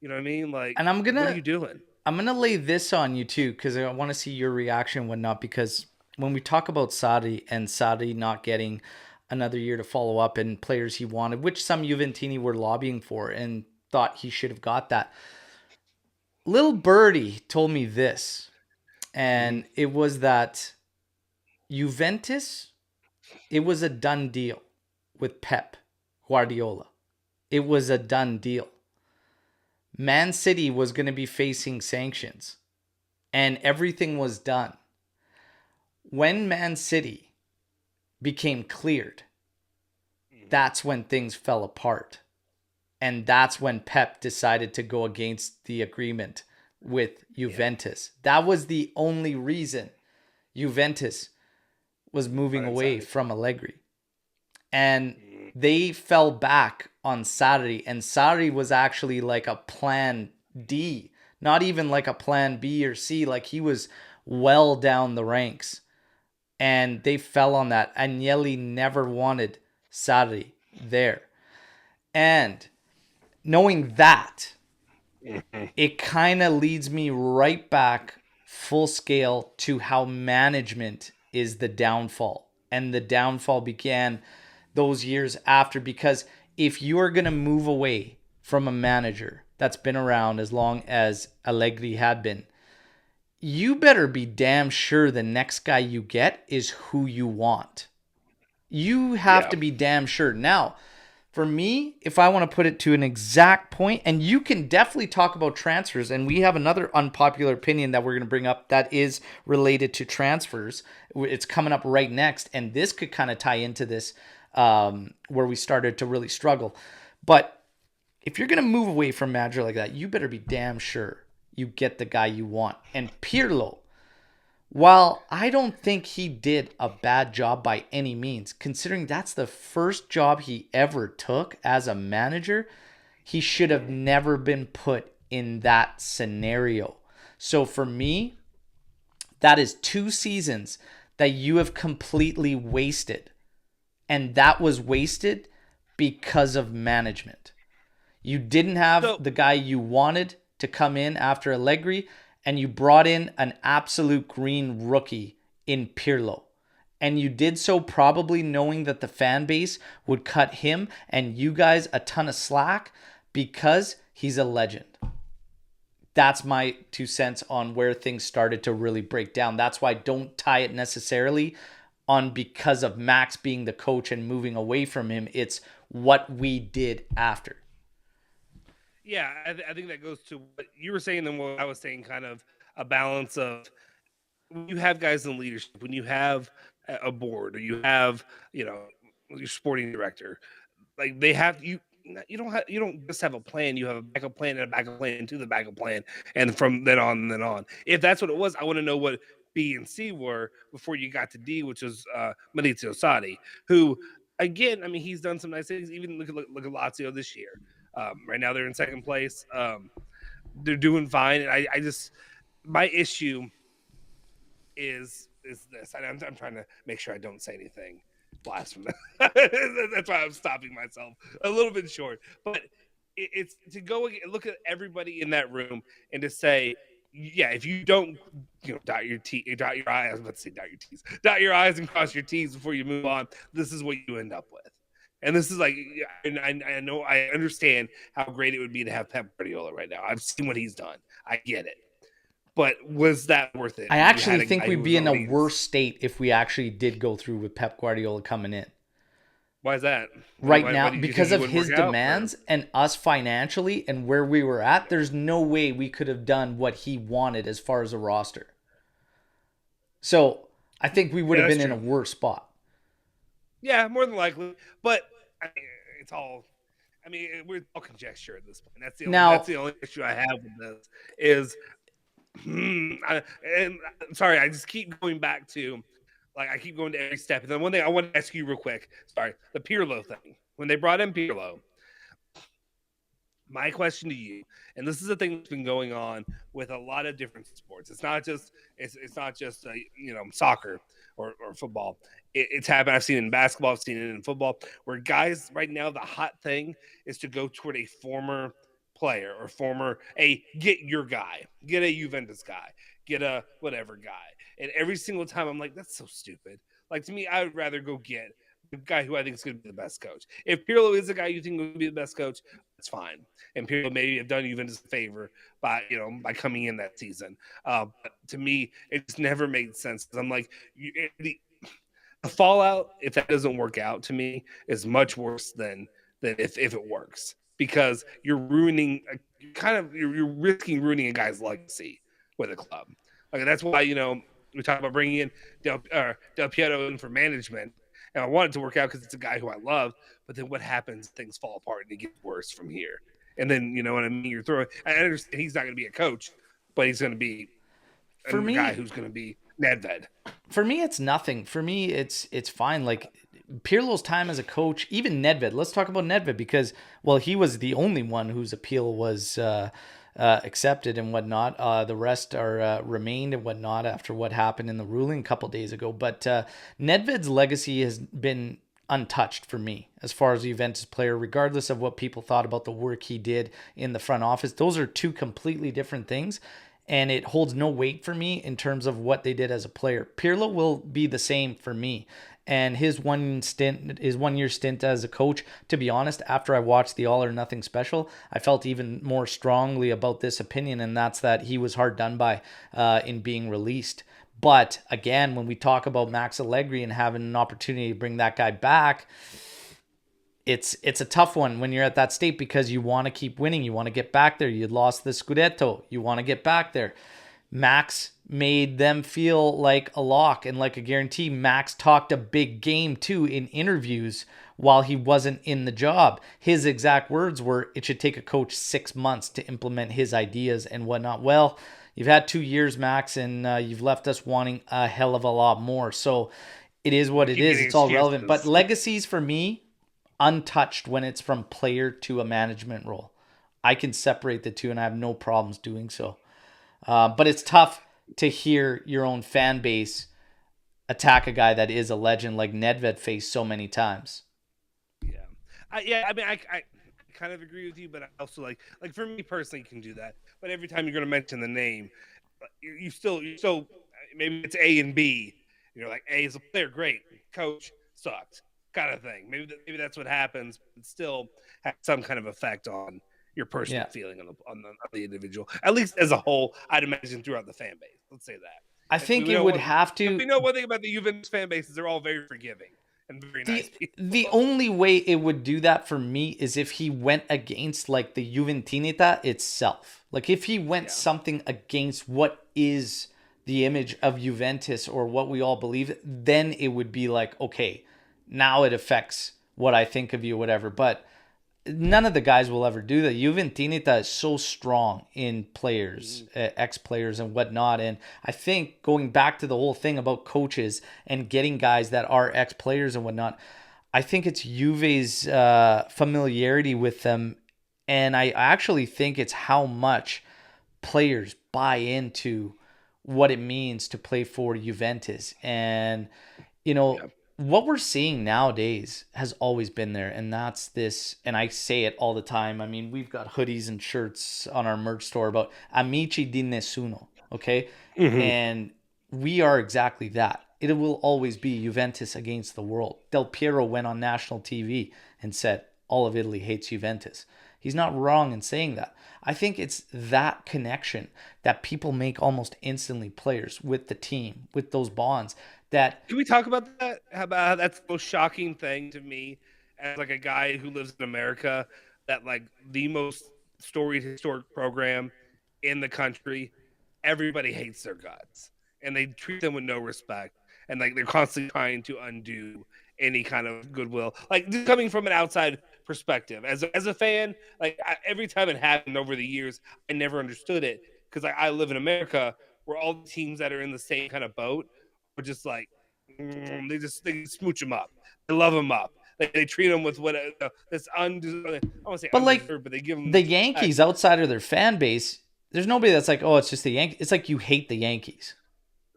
you know what I mean? Like, and what are you doing? I'm gonna lay this on you too, because I want to see your reaction and whatnot. Because when we talk about Sarri and Sarri not getting another year to follow up and players he wanted, which some Juventini were lobbying for and thought he should have got that. Little Birdie told me this, and it was that Juventus, it was a done deal with Pep Guardiola. It was a done deal. Man City was going to be facing sanctions, and everything was done. When Man City became cleared, that's when things fell apart. And that's when Pep decided to go against the agreement with Juventus. That was the only reason Juventus was moving away from Allegri. And they fell back on Sarri. And Sarri was actually like a plan D, not even like a plan B or C. Like he was well down the ranks. And they fell on that. Agnelli never wanted Sarri there. And knowing that, it kind of leads me right back full scale to how management is the downfall. And the downfall began those years after, because if you are going to move away from a manager that's been around as long as Allegri had been, you better be damn sure the next guy you get is who you want. You have to be damn sure. Now, for me, if I want to put it to an exact point, and you can definitely talk about transfers, and we have another unpopular opinion that we're going to bring up that is related to transfers. It's coming up right next, and this could kind of tie into this where we started to really struggle. But if you're going to move away from manager like that, you better be damn sure you get the guy you want. And Pirlo, while I don't think he did a bad job by any means, considering that's the first job he ever took as a manager, he should have never been put in that scenario. So for me, that is 2 seasons that you have completely wasted. And that was wasted because of management. You didn't have the guy you wanted to come in after Allegri, and you brought in an absolute green rookie in Pirlo. And you did so probably knowing that the fan base would cut him and you guys a ton of slack because he's a legend. That's my 2 cents on where things started to really break down. That's why I don't tie it necessarily on because of Max being the coach and moving away from him. It's what we did after. Yeah, I think that goes to what you were saying and what I was saying, kind of a balance of when you have guys in leadership, when you have a board, or you have, your sporting director, like they have you don't just have a plan, you have a backup plan and a backup plan to the backup plan, and from then on and then on. If that's what it was, I want to know what B and C were before you got to D, which was Maurizio Sarri, who again, I mean, he's done some nice things. Even look at Lazio this year. Right now they're in second place. They're doing fine. And I just, my issue is this. I'm trying to make sure I don't say anything blasphemous. That's why I'm stopping myself a little bit short. But it's to go look at everybody in that room and to say, yeah, if you don't, dot your I's. I was about to say dot your T's. Dot your I's and cross your T's before you move on. This is what you end up with. And this is like, and I know, I understand how great it would be to have Pep Guardiola right now. I've seen what he's done. I get it. But was that worth it? I actually think we'd be in a worse state if we actually did go through with Pep Guardiola coming in. Why is that? Right now, because of his demands and us financially and where we were at, there's no way we could have done what he wanted as far as a roster. So I think we would Yeah, have that's been in a true. worse spot. Yeah, more than likely. But I mean, it's all. I mean, we're all conjecture at this point. That's Now, the only issue I have with this is. And sorry, I just keep going back to, like, I keep going to every step. And then one thing I want to ask you real quick. Sorry, the Pirlo thing. When they brought in Pirlo, my question to you, and this is a thing that's been going on with a lot of different sports. It's not just soccer or football. It's happened. I've seen it in basketball. I've seen it in football. Where guys right now, the hot thing is to go toward a former player or get your guy, get a Juventus guy, get a whatever guy. And every single time I'm like, that's so stupid. Like, to me, I would rather go get the guy who I think is going to be the best coach. If Pirlo is the guy you think will be the best coach, that's fine. And Pirlo maybe have done Juventus a favor by coming in that season. But to me, it just never made sense. I'm like, the fallout, if that doesn't work out, to me is much worse than if it works, because you're ruining you're risking ruining a guy's legacy with a club. Like, that's why we talk about bringing in Del Piero in for management, and I want it to work out because it's a guy who I love. But then what happens? Things fall apart and it gets worse from here. And then, you know what I mean? You're throwing. I understand he's not going to be a coach, but he's going to be a for guy me, who's going to be Nedved. it's nothing. For me, it's fine. Like Pirlo's time as a coach, even Nedved. Let's talk about Nedved because, well, he was the only one whose appeal was accepted and whatnot. The rest are remained and whatnot after what happened in the ruling a couple days ago. But Nedved's legacy has been untouched for me as far as a Juventus player, regardless of what people thought about the work he did in the front office. Those are two completely different things. And it holds no weight for me in terms of what they did as a player. Pirlo will be the same for me. And his 1 year stint as a coach, to be honest, after I watched the All or Nothing special, I felt even more strongly about this opinion, and that's that he was hard done by in being released. But again, when we talk about Max Allegri and having an opportunity to bring that guy back, it's a tough one when you're at that state because you want to keep winning. You want to get back there. You lost the Scudetto. You want to get back there. Max made them feel like a lock and like a guarantee. Max talked a big game too in interviews while he wasn't in the job. His exact words were, it should take a coach 6 months to implement his ideas and whatnot. Well, you've had 2 years, Max, and you've left us wanting a hell of a lot more. So it is what it is. It's all relevant. But legacies for me, untouched when it's from player to a management role. I can separate the two and I have no problems doing so. But it's tough to hear your own fan base attack a guy that is a legend like Nedved faced so many times. Yeah. I mean, I kind of agree with you, but I also like for me personally, you can do that. But every time you're going to mention the name, you still maybe it's A and B. You're like, A is a player, great. Coach sucked, kind of thing. Maybe that's what happens. But still has some kind of effect on your personal feeling on the individual, at least as a whole. I'd imagine throughout the fan base. Let's say that. I think it would have to. We know one thing about the Juventus fan base is they're all very forgiving and very nice people. The only way it would do that for me is if he went against like the Juventinita itself. Like if he went something against what is the image of Juventus or what we all believe, then it would be like, okay, now it affects what I think of you, whatever. But none of the guys will ever do that. Juventinita is so strong in players, ex-players and whatnot. And I think going back to the whole thing about coaches and getting guys that are ex-players and whatnot, I think it's Juve's familiarity with them. And I actually think it's how much players buy into what it means to play for Juventus. And, what we're seeing nowadays has always been there, and that's this, and I say it all the time. I mean, we've got hoodies and shirts on our merch store about Amici di Nessuno, okay? Mm-hmm. And we are exactly that. It will always be Juventus against the world. Del Piero went on national TV and said, all of Italy hates Juventus. He's not wrong in saying that. I think it's that connection that people make almost instantly, players with the team, with those bonds. Can we talk about that? How about that's the most shocking thing to me as like a guy who lives in America, that like the most storied historic program in the country, everybody hates their guts. and they treat them with no respect, and like they're constantly trying to undo any kind of goodwill. Like just coming from an outside perspective, as a fan, like every time it happened over the years, I never understood it because I live in America where all the teams that are in the same kind of boat are just like they smooch them up, they love them up. They treat them with what this undeserved. I don't want to say But like undeserved, but they give them the Yankees outside of their fan base, there's nobody that's like, oh, it's just the Yankees. It's like you hate the Yankees.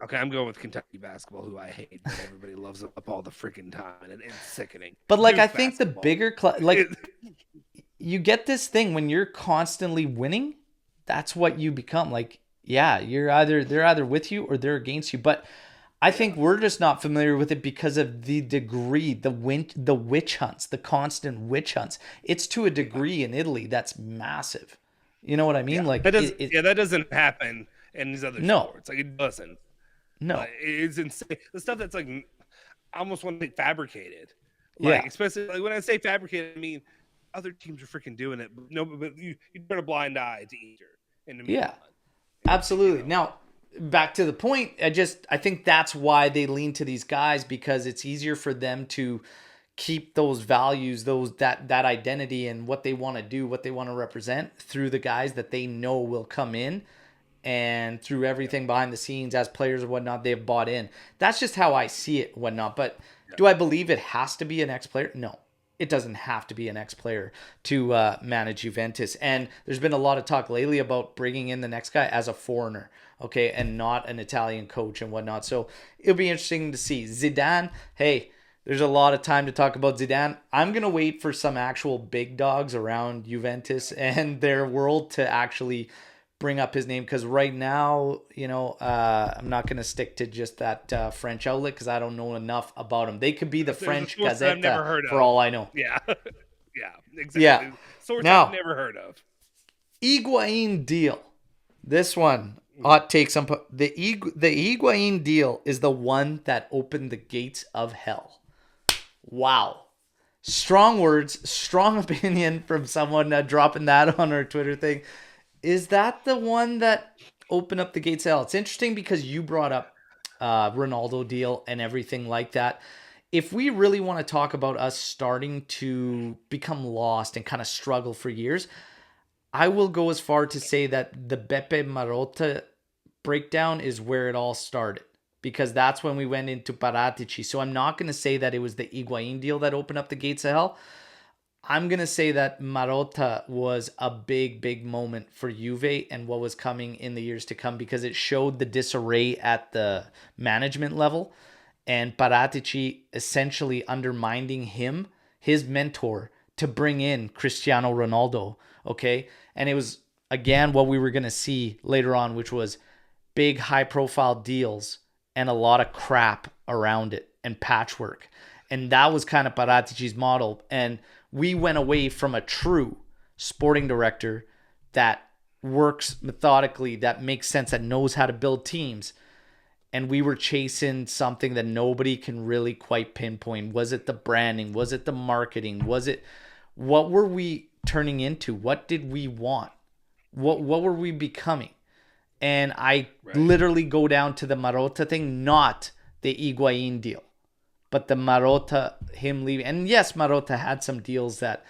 Okay, I'm going with Kentucky basketball, who I hate, but everybody loves them up all the freaking time, and it's sickening. But like, Duke I think the basketball. bigger you get this thing when you're constantly winning. That's what you become. Like, yeah, they're either with you or they're against you. But I think we're just not familiar with it because of the degree, the witch hunts, the constant witch hunts. It's to a degree in Italy that's massive. You know what I mean? Like that doesn't happen in these other sports. Like it doesn't. No, it's insane. The stuff that's like I almost want to say fabricated. Like, especially like when I say fabricated, I mean other teams are freaking doing it. But you turn a blind eye to either. In the meantime. Absolutely. Now, back to the point, I think that's why they lean to these guys, because it's easier for them to keep those values, that identity and what they want to do, what they want to represent through the guys that they know will come in, and through everything behind the scenes as players or whatnot, they've bought in. That's just how I see it, whatnot. But do I believe it has to be an ex-player? No. It doesn't have to be an ex-player to manage Juventus. And there's been a lot of talk lately about bringing in the next guy as a foreigner, okay, and not an Italian coach and whatnot. So it'll be interesting to see. Zidane, hey, there's a lot of time to talk about Zidane. I'm going to wait for some actual big dogs around Juventus and their world to actually bring up his name, because right now, I'm not going to stick to just that French outlet because I don't know enough about him. They could be the French Gazette for all I know. Yeah, exactly. Yeah. Source now, I've never heard of. Higuain deal. This one, hot takes. The Higuain deal is the one that opened the gates of hell. Wow. Strong words, strong opinion from someone dropping that on our Twitter thing. Is that the one that opened up the gates of hell? It's interesting because you brought up Ronaldo deal and everything like that. If we really want to talk about us starting to become lost and kind of struggle for years, I will go as far to say that the Beppe Marotta breakdown is where it all started, because that's when we went into Paratici. So I'm not going to say that it was the Higuain deal that opened up the gates of hell. I'm going to say that Marotta was a big, big moment for Juve and what was coming in the years to come, because it showed the disarray at the management level and Paratici essentially undermining him, his mentor, to bring in Cristiano Ronaldo, okay? And it was, again, what we were going to see later on, which was big, high-profile deals and a lot of crap around it and patchwork. And that was kind of Paratici's model. And we went away from a true sporting director that works methodically, that makes sense, that knows how to build teams. And we were chasing something that nobody can really quite pinpoint. Was it the branding? Was it the marketing? What were we turning into? What did we want? What were we becoming? And I literally go down to the Marotta thing, not the Higuain deal, but the Marotta, him leaving. And yes, Marotta had some deals that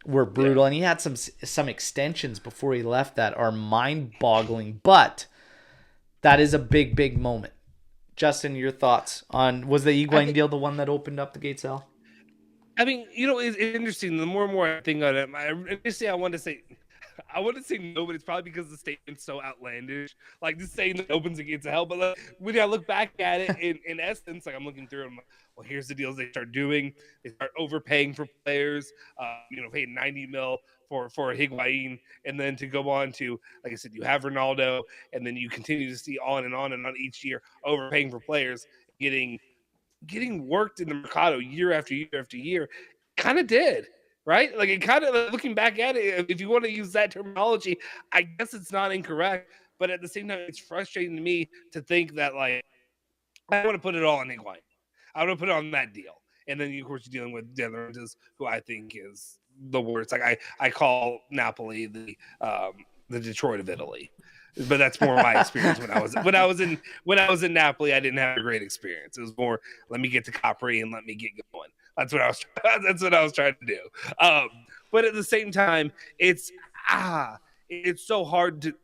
were brutal, and he had some extensions before he left that are mind-boggling. But that is a big, big moment. Justin, your thoughts on, was the Higuain deal the one that opened up the gates of hell? I mean, it's interesting. The more and more I think on it, initially I wanted to say no, but it's probably because the statement's so outlandish. Like, just saying that opens the gates of hell. But like, when I look back at it, in essence, like, I'm looking through and I'm like, well, here's the deals they start doing. They start overpaying for players, paying 90 mil for Higuain. And then to go on to, like I said, you have Ronaldo. And then you continue to see on and on and on each year, overpaying for players, getting worked in the Mercado year after year after year. Kind of did. Right? Like, it kind of, looking back at it, if you want to use that terminology, I guess it's not incorrect. But at the same time, it's frustrating to me to think that, like, I want to put it all on Higuain. I want to put it on that deal. And then, of course, you're dealing with De Laurentiis, who I think is the worst. Like, I call Napoli the Detroit of Italy. but that's more my experience when I was in Napoli. I didn't have a great experience. It was more, let me get to Capri and let me get going. That's what I was trying to do. But at the same time, it's so hard to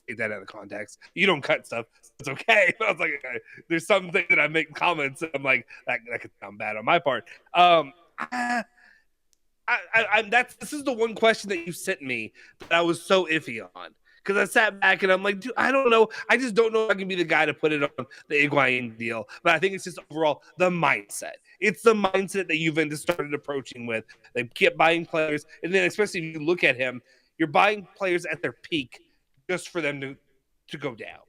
take that out of context. You don't cut stuff, so it's okay. I was like, okay, there's something that I make comments, and I'm like, that could sound bad on my part. This is the one question that you sent me that I was so iffy on, because I sat back and I'm like, dude, I don't know. I just don't know if I can be the guy to put it on the Higuain deal. But I think it's just overall the mindset. It's the mindset that Juventus started approaching with. They kept buying players, and then especially if you look at him, you're buying players at their peak just for them to go down.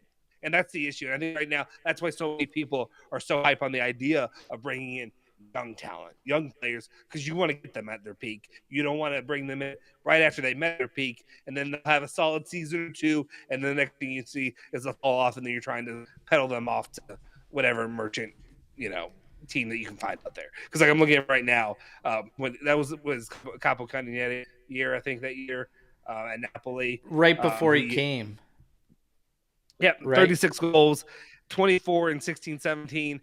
And that's the issue. And I think right now, that's why so many people are so hype on the idea of bringing in young talent, young players, because you want to get them at their peak. You don't want to bring them in right after they met their peak, and then they'll have a solid season or two, and the next thing you see is a fall off, and then you're trying to pedal them off to whatever merchant, team that you can find out there. Because like I'm looking at right now, when that was Capo Canieri year, I think that year at Napoli, right before he came. Yeah, right? 36 goals, 24 in 16-17.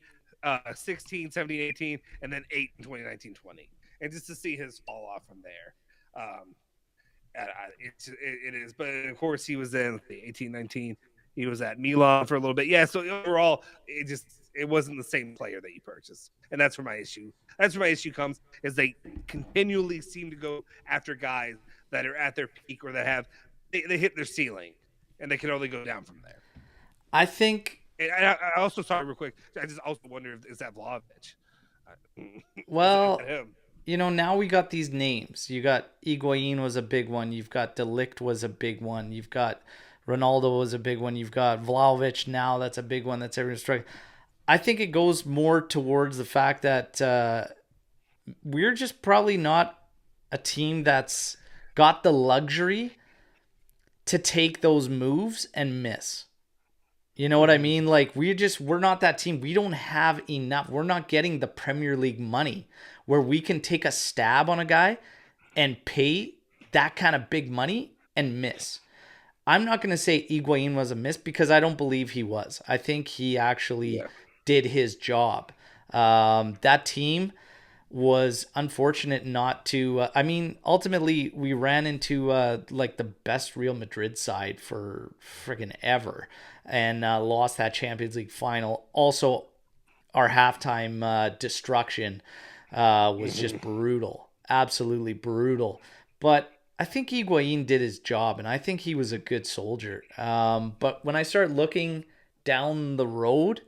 16, 17, 18, and then 8 in 2019-20. And just to see his fall off from there, it is. But of course, he was in 18-19. He was at Milan for a little bit. Yeah, so overall, it wasn't the same player that you purchased. And that's where my issue comes, is they continually seem to go after guys that are at their peak or that have they hit their ceiling, and they can only go down from there. I think. And I also, sorry, real quick, I just also wonder if is that Vlahovic. Well, now we got these names. You got Higuain was a big one. You've got De Ligt was a big one. You've got Ronaldo was a big one. You've got Vlahovic now. That's a big one. That's everyone's struggling. I think it goes more towards the fact that we're just probably not a team that's got the luxury to take those moves and miss. You know what I mean? Like, we're not that team. We don't have enough. We're not getting the Premier League money where we can take a stab on a guy and pay that kind of big money and miss. I'm not going to say Higuain was a miss, because I don't believe he was. I think he actually did his job. That team was unfortunate not to ultimately we ran into like the best Real Madrid side for friggin' ever, and lost that Champions League final. Also, our halftime destruction was just brutal, absolutely brutal. But I think Higuain did his job, and I think he was a good soldier. But when I start looking down the road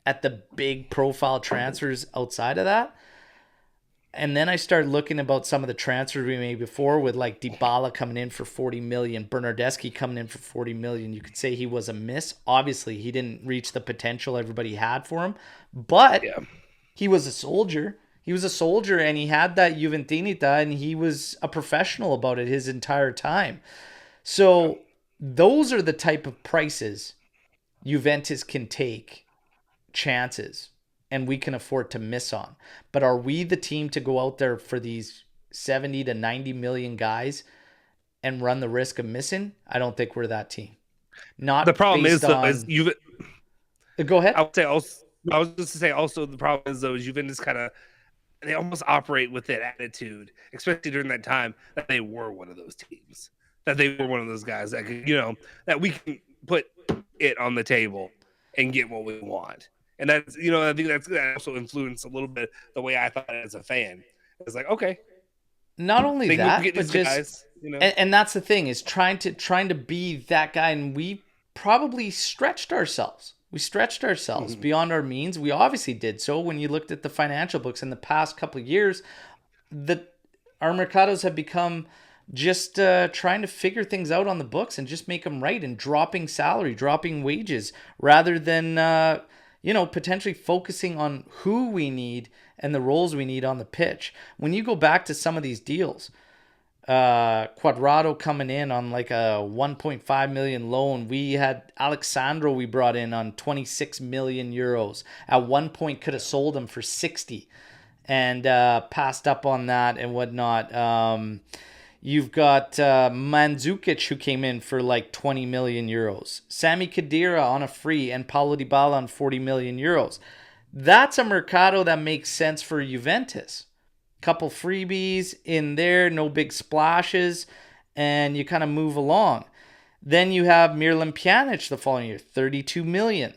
at the big profile transfers outside of that, and then I start looking about some of the transfers we made before, with like Dybala coming in for 40 million, Bernardeschi coming in for 40 million. You could say he was a miss. Obviously, he didn't reach the potential everybody had for him, but he was a soldier. He was a soldier, and he had that Juventinita, and he was a professional about it his entire time. So those are the type of prices Juventus can take chances, and we can afford to miss on. But are we the team to go out there for these 70 to 90 million guys and run the risk of missing? I don't think we're that team. Not the problem is Juve. Go ahead. I was just to say also the problem is though Juventus kind of, they almost operate with that attitude, especially during that time, that they were one of those teams, that they were one of those guys that could, that we can put it on the table and get what we want. And that's, I think that also influenced a little bit the way I thought as a fan. It's like, okay, not only that, but just guys, and that's the thing, is trying to be that guy, and we probably stretched ourselves. We stretched ourselves beyond our means. We obviously did so. When you looked at the financial books in the past couple of years, our mercados have become just trying to figure things out on the books and just make them right, and dropping salary, dropping wages, rather than potentially focusing on who we need and the roles we need on the pitch. When you go back to some of these deals, Quadrado coming in on like a 1.5 million loan. We had Alexandro we brought in on 26 million euros. At one point could have sold him for 60 and passed up on that and whatnot. You've got Mandzukic, who came in for like 20 million euros. Sami Khedira on a free, and Paulo Dybala on 40 million euros. That's a mercado that makes sense for Juventus. Couple freebies in there, no big splashes, and you kind of move along. Then you have Miralem Pjanic the following year, 32 million.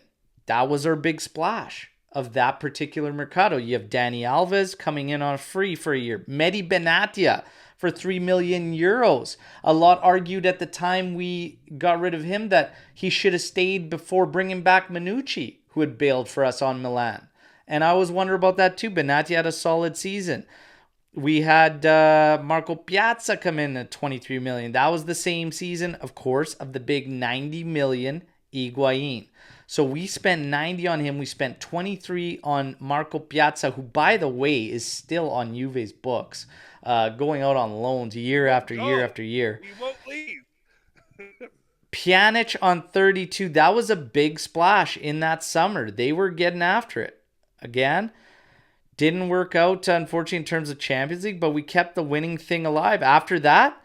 That was our big splash of that particular mercado. You have Dani Alves coming in on a free for a year. Mehdi Benatia for 3 million euros. A lot argued at the time we got rid of him that he should have stayed before bringing back Minucci, who had bailed for us on Milan. And I always wonder about that too. Benatia had a solid season. We had Marco Piazza come in at 23 million. That was the same season, of course, of the big 90 million Higuain. So we spent 90 on him. We spent 23 on Marco Piazza, who, by the way, is still on Juve's books, going out on loans year after year after year. He won't leave. Pjanic on 32. That was a big splash in that summer. They were getting after it. Again, didn't work out, unfortunately, in terms of Champions League, but we kept the winning thing alive. After that,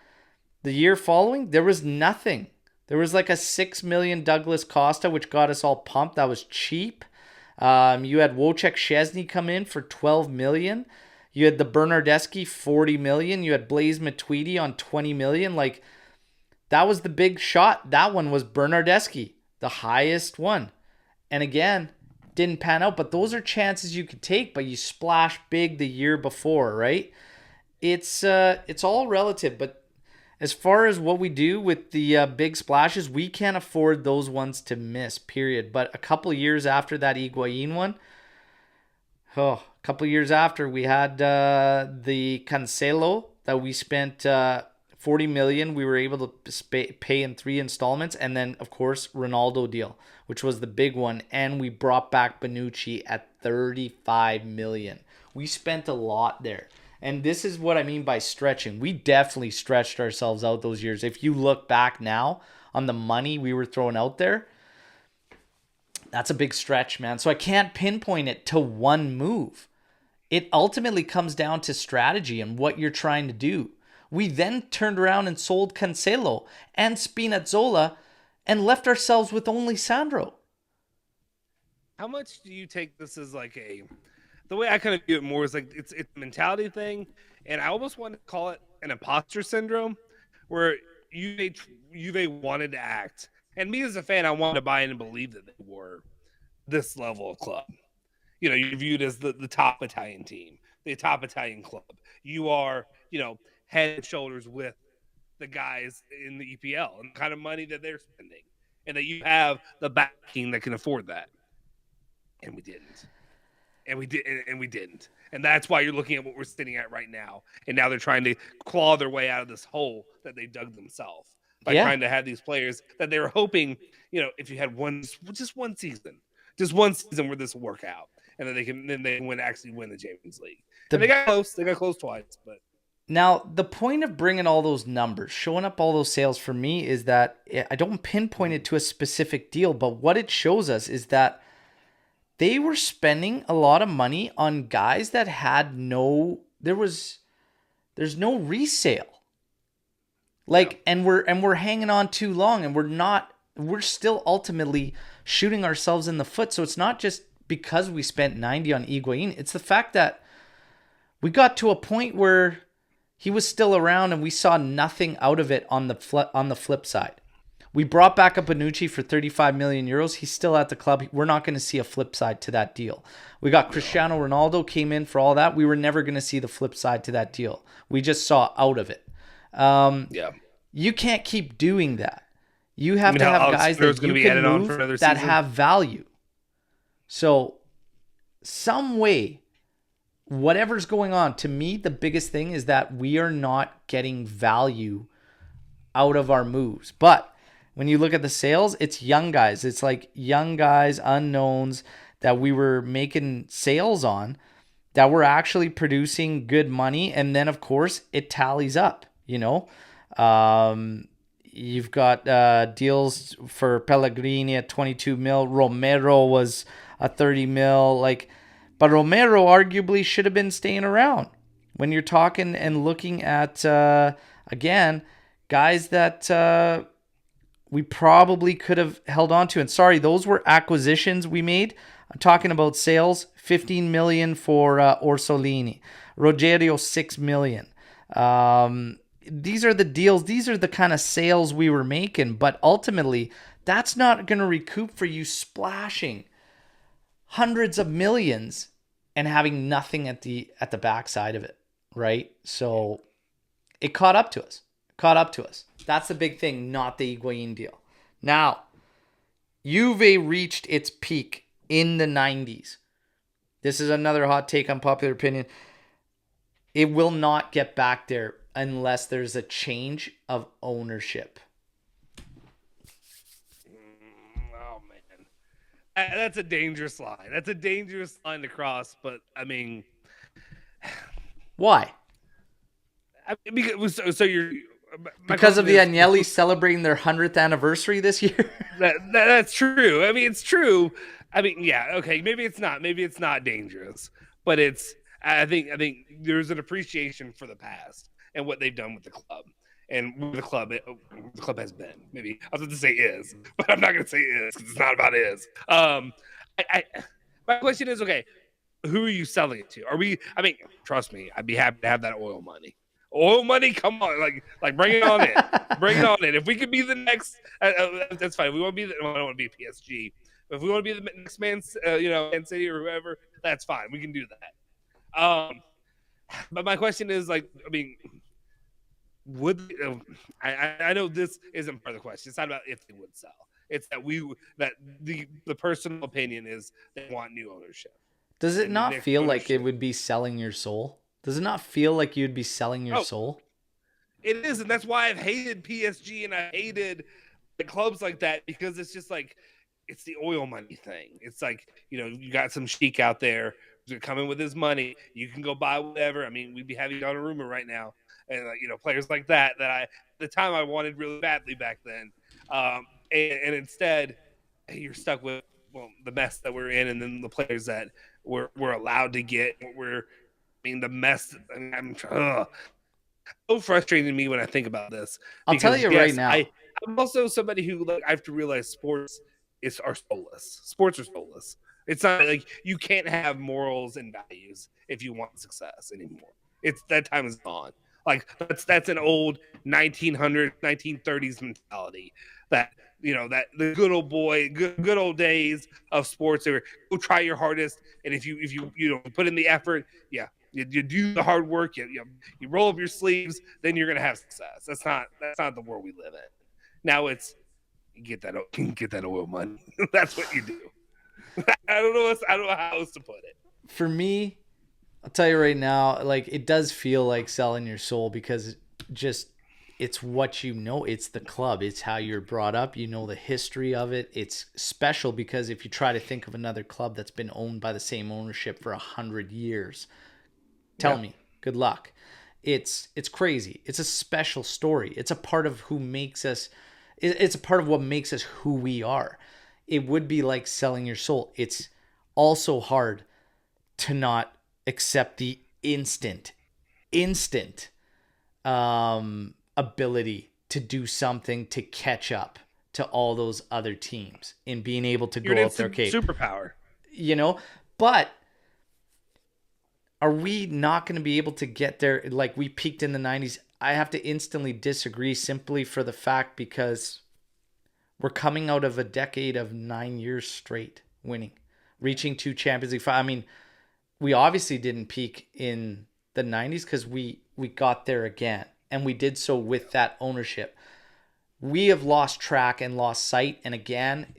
the year following, there was nothing. There was like a 6 million Douglas Costa, which got us all pumped. That was cheap. You had Wojciech Szczesny come in for 12 million. You had the Bernardeschi 40 million. You had Blaise Matuidi on 20 million. Like, that was the big shot. That one was Bernardeschi, the highest one. And again, didn't pan out. But those are chances you could take, but you splash big the year before, right? It's all relative, but as far as what we do with the big splashes, we can't afford those ones to miss, period. But a couple years after that Higuain one, a couple years after, we had the Cancelo that we spent 40 million. We were able to pay in 3 installments. And then, of course, Ronaldo deal, which was the big one. And we brought back Bonucci at 35 million. We spent a lot there. And this is what I mean by stretching. We definitely stretched ourselves out those years. If you look back now on the money we were throwing out there, that's a big stretch, man. So I can't pinpoint it to one move. It ultimately comes down to strategy and what you're trying to do. We then turned around and sold Cancelo and Spinazzola and left ourselves with only Sandro. How much do you take this as like the way I kind of view it more is like it's a mentality thing, and I almost want to call it an imposter syndrome, where Juve wanted to act, and me as a fan, I wanted to buy in and believe that they were this level of club. You know, you're viewed as the top Italian team, the top Italian club. You are, head and shoulders with the guys in the EPL and the kind of money that they're spending, and that you have the backing that can afford that, and we didn't. And we didn't. And that's why you're looking at what we're sitting at right now. And now they're trying to claw their way out of this hole that they dug themselves by trying to have these players that they were hoping, if you had just one season where this will work out, and then they can actually win the Champions League. And they got close. They got close twice, but. Now, the point of bringing all those numbers, showing up all those sales for me is that I don't pinpoint it to a specific deal, but what it shows us is that they were spending a lot of money on guys that had there's no resale. And we're hanging on too long, and we're still ultimately shooting ourselves in the foot. So it's not just because we spent 90 on Higuain. It's the fact that we got to a point where he was still around and we saw nothing out of it on the flip side. We brought back a Bonucci for 35 million euros. He's still at the club. We're not going to see a flip side to that deal. We got Cristiano Ronaldo came in for all that. We were never going to see the flip side to that deal. We just saw out of it. You can't keep doing that. You have to have guys that you can move that have value. So some way, whatever's going on, to me, the biggest thing is that we are not getting value out of our moves. But when you look at the sales, it's young guys. It's like young guys, unknowns that we were making sales on that were actually producing good money. And then, of course, it tallies up, You've got deals for Pellegrini at 22 mil. Romero was a 30 mil. But Romero arguably should have been staying around. When you're talking and looking at a again, guys that we probably could have held on to. And sorry, those were acquisitions we made. I'm talking about sales. 15 million for Orsolini. Rogerio, 6 million. These are the deals. These are the kind of sales we were making. But ultimately, that's not going to recoup for you splashing hundreds of millions and having nothing at the backside of it, right? So it caught up to us. That's the big thing, not the Higuain deal. Now, Juve reached its peak in the 90s. This is another hot take, unpopular opinion. It will not get back there unless there's a change of ownership. Oh, man. That's a dangerous line. That's a dangerous line to cross, but, I mean... Why? So you're... Because of the Agnelli celebrating their 100th anniversary this year? That's true. I mean, it's true. I mean, yeah, okay, maybe it's not dangerous, but I think there's an appreciation for the past and what they've done with the club. And with the club has been. Maybe I was going to say is, but I'm not going to say is because it's not about is. My question is, okay, who are you selling it to? I mean, trust me, I'd be happy to have that oil money. Oil money, come on, like bring it on in. Bring it on in. If we could be the next, that's fine. We want to be I don't want to be PSG. But if we want to be the next Man City or whoever, that's fine. We can do that. But my question is, like, I mean, would I know this isn't part of the question. It's not about if they would sell. It's that the personal opinion is they want new ownership. Does it not feel like it would be selling your soul? Does it not feel like you'd be selling your soul? It is, and that's why I've hated PSG and I hated the clubs like that, because it's just like, it's the oil money thing. It's like, you got some sheik out there coming with his money. You can go buy whatever. I mean, we'd be having Donnarumma right now, and players like that at the time I wanted really badly back then. And instead, you're stuck with the mess that we're in, and then the players that we're allowed to get. The mess. I mean, I'm so frustrating to me when I think about this. I'll tell you right now. I'm also somebody who I have to realize sports are soulless. Sports are soulless. It's not like you can't have morals and values if you want success anymore. That time is gone. Like that's an old 1930s mentality. That that the good old days of sports. Go try your hardest, and if you put in the effort, yeah. You do the hard work. You roll up your sleeves. Then you're gonna have success. That's not the world we live in. Now it's you get that oil money. That's what you do. I don't know how else to put it. For me, I'll tell you right now. Like, it does feel like selling your soul, because it's what you know. It's the club. It's how you're brought up. You know the history of it. It's special because if you try to think of another club that's been owned by the same ownership for 100 years. Tell me, good luck. It's crazy. It's a special story. It's a part of who makes us. It's a part of what makes us who we are. It would be like selling your soul. It's also hard to not accept the instant ability to do something to catch up to all those other teams and being able to go up there. Okay, superpower. But are we not going to be able to get there like we peaked in the 90s? I have to instantly disagree, simply for the fact because we're coming out of a decade of 9 years straight winning, reaching 2 Champions League. I mean, we obviously didn't peak in the 90s because we got there again, and we did so with that ownership. We have lost track and lost sight, and again,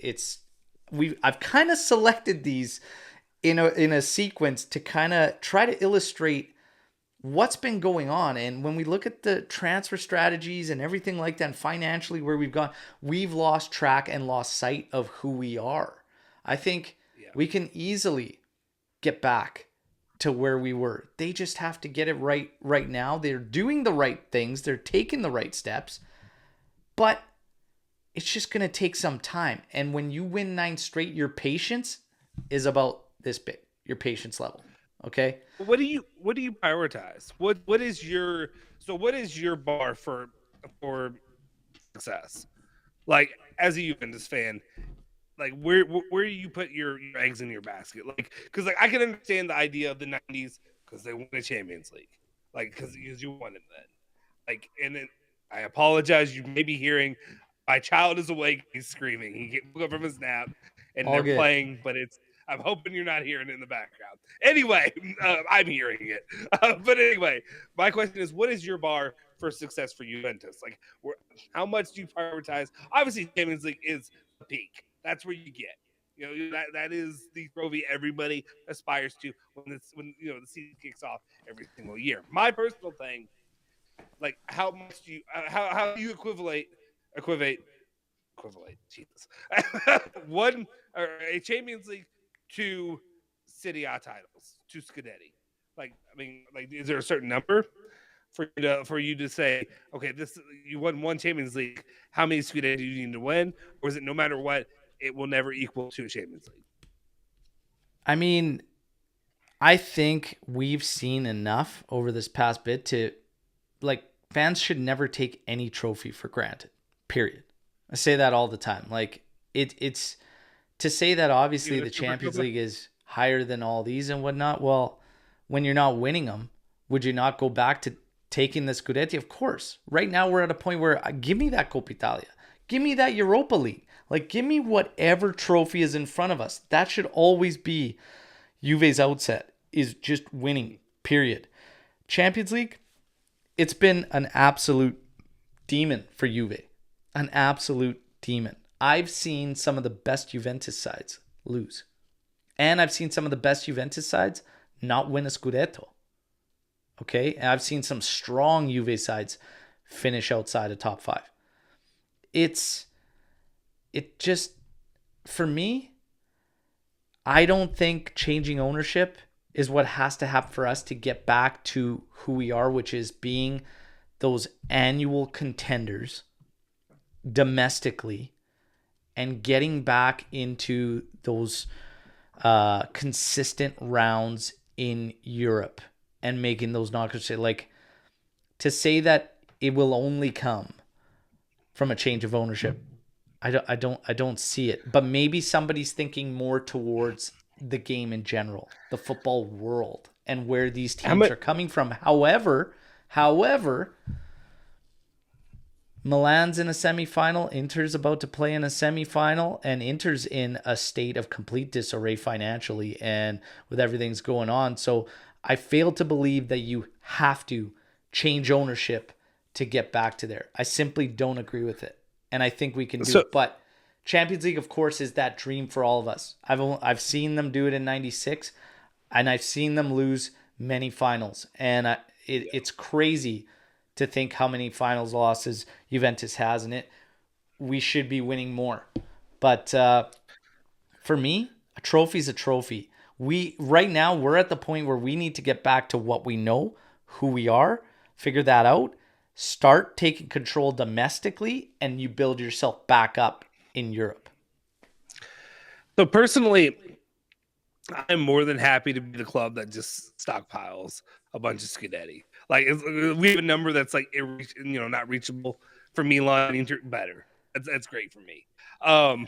I've kind of selected these in a sequence to kind of try to illustrate what's been going on. And when we look at the transfer strategies and everything like that, and financially where we've gone, we've lost track and lost sight of who we are. I think we can easily get back to where we were. They just have to get it right now. They're doing the right things. They're taking the right steps. But it's just going to take some time. And when you win 9 straight, your patience is about this big, your patience level. Okay. What do you prioritize? What is your bar for success? Like as a Juventus fan, like where do you put your eggs in your basket? Like because like I can understand the idea of the '90s because they won the Champions League, like because you won it then. Like and then I apologize. You may be hearing my child is awake. He's screaming. He woke up from his nap, and All they're good. playing. But it's I'm hoping you're not hearing it in the background. Anyway, I'm hearing it. But anyway, my question is, what is your bar for success for Juventus? Like, how much do you prioritize? Obviously, Champions League is the peak. That's where you get. You know that is the trophy everybody aspires to when the season kicks off every single year. My personal thing, like how much do you how do you equivocate Jesus one or a Champions League to City A titles to Scudetti? Like I mean, like is there a certain number for you to say, okay, this you won one Champions League, how many Scudetti do you need to win, or is it no matter what, it will never equal to a Champions League? I mean, I think we've seen enough over this past bit to, like, fans should never take any trophy for granted. Period. I say that all the time. Like, it's to say that obviously Even the a Super Champions Copa? League is higher than all these and whatnot. Well, when you're not winning them, would you not go back to taking the Scudetti? Of course. Right now we're at a point where give me that Coppa Italia. Give me that Europa League. Like, give me whatever trophy is in front of us. That should always be Juve's outset, is just winning, period. Champions League, it's been an absolute demon for Juve. An absolute demon. I've seen some of the best Juventus sides lose. And I've seen some of the best Juventus sides not win a Scudetto. Okay? And I've seen some strong Juve sides finish outside of top 5. It just, for me, I don't think changing ownership is what has to happen for us to get back to who we are, which is being those annual contenders domestically and getting back into those consistent rounds in Europe and making those knockers. Like, to say that it will only come from a change of ownership, I don't see it. But maybe somebody's thinking more towards the game in general, the football world, and where these teams are coming from. However, Milan's in a semifinal, Inter's about to play in a semifinal, and Inter's in a state of complete disarray financially and with everything's going on. So I fail to believe that you have to change ownership to get back to there. I simply don't agree with it. And I think we can do it. But Champions League, of course, is that dream for all of us. I've seen them do it in 96, and I've seen them lose many finals. And it's crazy to think how many finals losses Juventus has in it. We should be winning more. But for me, a trophy's a trophy. Right now, we're at the point where we need to get back to what we know, who we are, figure that out, start taking control domestically, and you build yourself back up in Europe. So personally, I'm more than happy to be the club that just stockpiles a bunch of Scudetti. Like we have a number that's like not reachable for Milan. Inter better. That's great for me. I'd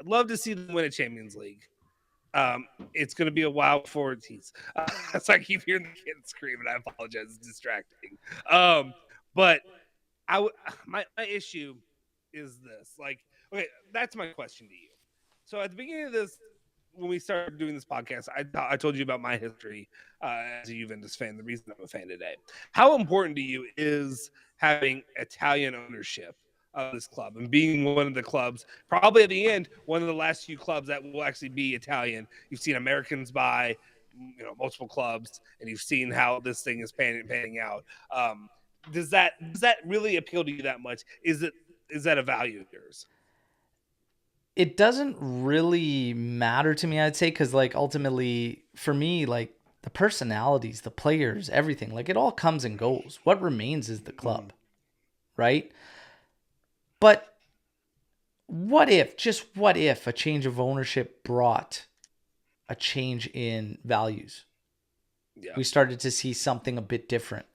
love to see them win a Champions League. It's going to be a while before it's. So I keep hearing the kids scream, and I apologize. It's distracting. But my issue is this. Like, okay, that's my question to you. So at the beginning of this, when we started doing this podcast, I told you about my history as a Juventus fan, the reason I'm a fan today. How important to you is having Italian ownership of this club and being one of the clubs, probably at the end, one of the last few clubs that will actually be Italian? You've seen Americans buy, multiple clubs, and you've seen how this thing is panning out. Does that really appeal to you that much? Is that a value of yours? It doesn't really matter to me, I'd say, because like ultimately for me, like the personalities, the players, everything, like it all comes and goes. What remains is the club, right? But what if a change of ownership brought a change in values? Yeah. we started to see something a bit different.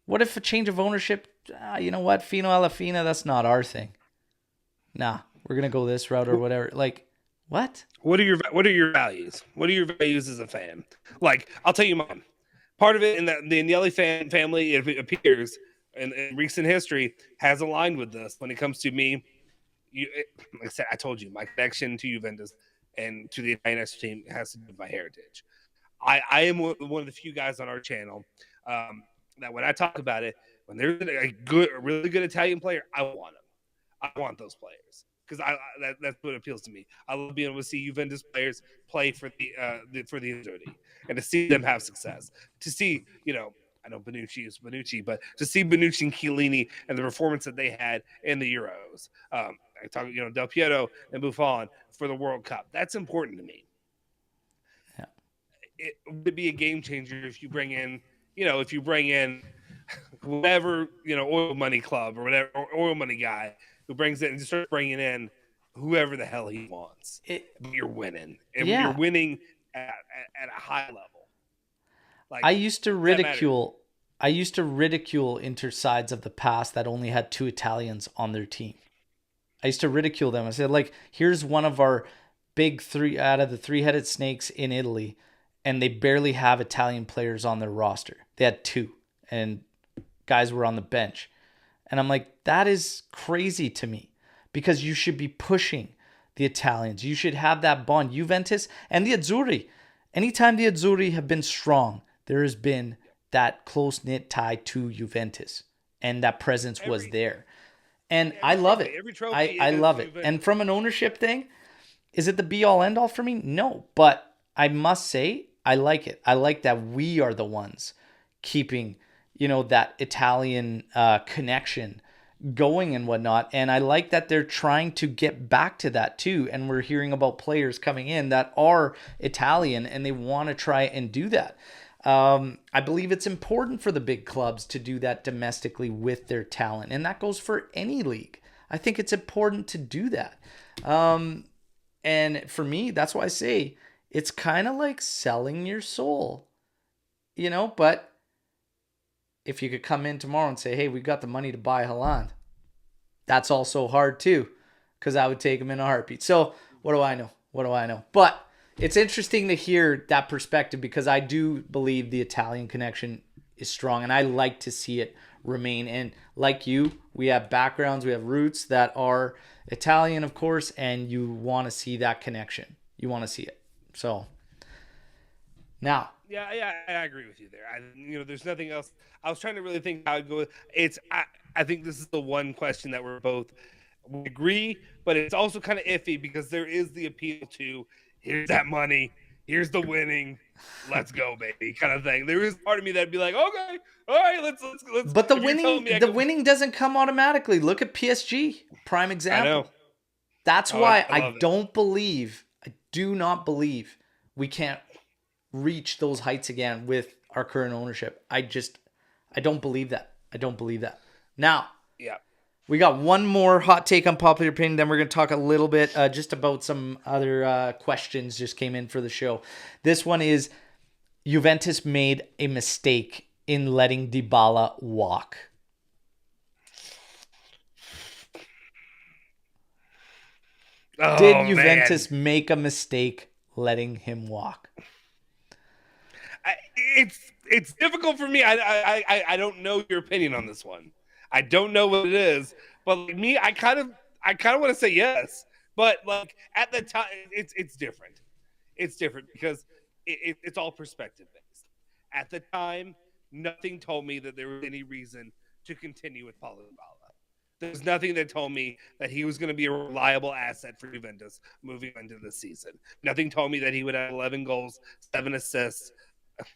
What if a change of ownership? You know what? Fino alla fine, that's not our thing. Nah, we're going to go this route or whatever. Like, what? What are your values? What are your values as a fan? Like, I'll tell you mine. Part of it in the Agnelli family, it appears in recent history, has aligned with this when it comes to me. Like I said, I told you, my connection to Juventus and to the Italian national team has to do with my heritage. I am one of the few guys on our channel that when I talk about it, when there's a really good Italian player, I want them. I want those players because that's what appeals to me. I love being able to see Juventus players play for the Azzurri and to see them have success. To see, I know Bonucci is Bonucci, but to see Bonucci and Chiellini and the performance that they had in the Euros, I talk, Del Piero and Buffon for the World Cup. That's important to me. Yeah. It would be a game changer if you bring in, whoever, oil money club or whatever, or oil money guy who brings it and just starts bringing in whoever the hell he wants. But you're winning. And you're winning at a high level. Like, I used to ridicule Inter sides of the past that only had 2 Italians on their team. I used to ridicule them. I said, like, here's one of our big 3 out of the 3-headed snakes in Italy, and they barely have Italian players on their roster. They had 2, and guys were on the bench. And I'm like, that is crazy to me because you should be pushing the Italians. You should have that bond. Juventus and the Azzurri. Anytime the Azzurri have been strong, there has been that close-knit tie to Juventus. And that presence was there. And I love it. Every trophy I love it. Juventus. And from an ownership thing, is it the be-all, end-all for me? No. But I must say, I like it. I like that we are the ones keeping that Italian connection going and whatnot. And I like that they're trying to get back to that too. And we're hearing about players coming in that are Italian and they want to try and do that. I believe it's important for the big clubs to do that domestically with their talent. And that goes for any league. I think it's important to do that. And for me, that's why I say it's kind of like selling your soul, but if you could come in tomorrow and say, hey, we got the money to buy Haaland, that's also hard too, because I would take him in a heartbeat. So what do I know? But it's interesting to hear that perspective because I do believe the Italian connection is strong and I like to see it remain. And like you, we have backgrounds, we have roots that are Italian, of course, and you want to see that connection. You want to see it. So now. Yeah, I agree with you there. There's nothing else. I was trying to really think how I'd go. I think this is the one question that we agree, but it's also kind of iffy because there is the appeal to here's that money, here's the winning, let's go, baby, kind of thing. There is part of me that'd be like, okay, all right, let's. But the winning doesn't come automatically. Look at PSG, prime example. I know. That's why I do not believe we can't reach those heights again with our current ownership. I don't believe that. Now, yeah, we got one more hot take on popular opinion. Then we're going to talk a little bit just about some other questions just came in for the show. This one is Juventus made a mistake in letting Dybala walk. Oh, Did Juventus make a mistake letting him walk? It's difficult for me. I don't know your opinion on this one. I don't know what it is, but like me, I kind of want to say yes, but like at the time, it's different. It's different because it's all perspective based. At the time, nothing told me that there was any reason to continue with Paulo Dybala. There's nothing that told me that he was going to be a reliable asset for Juventus moving into the season. Nothing told me that he would have 11 goals, 7 assists.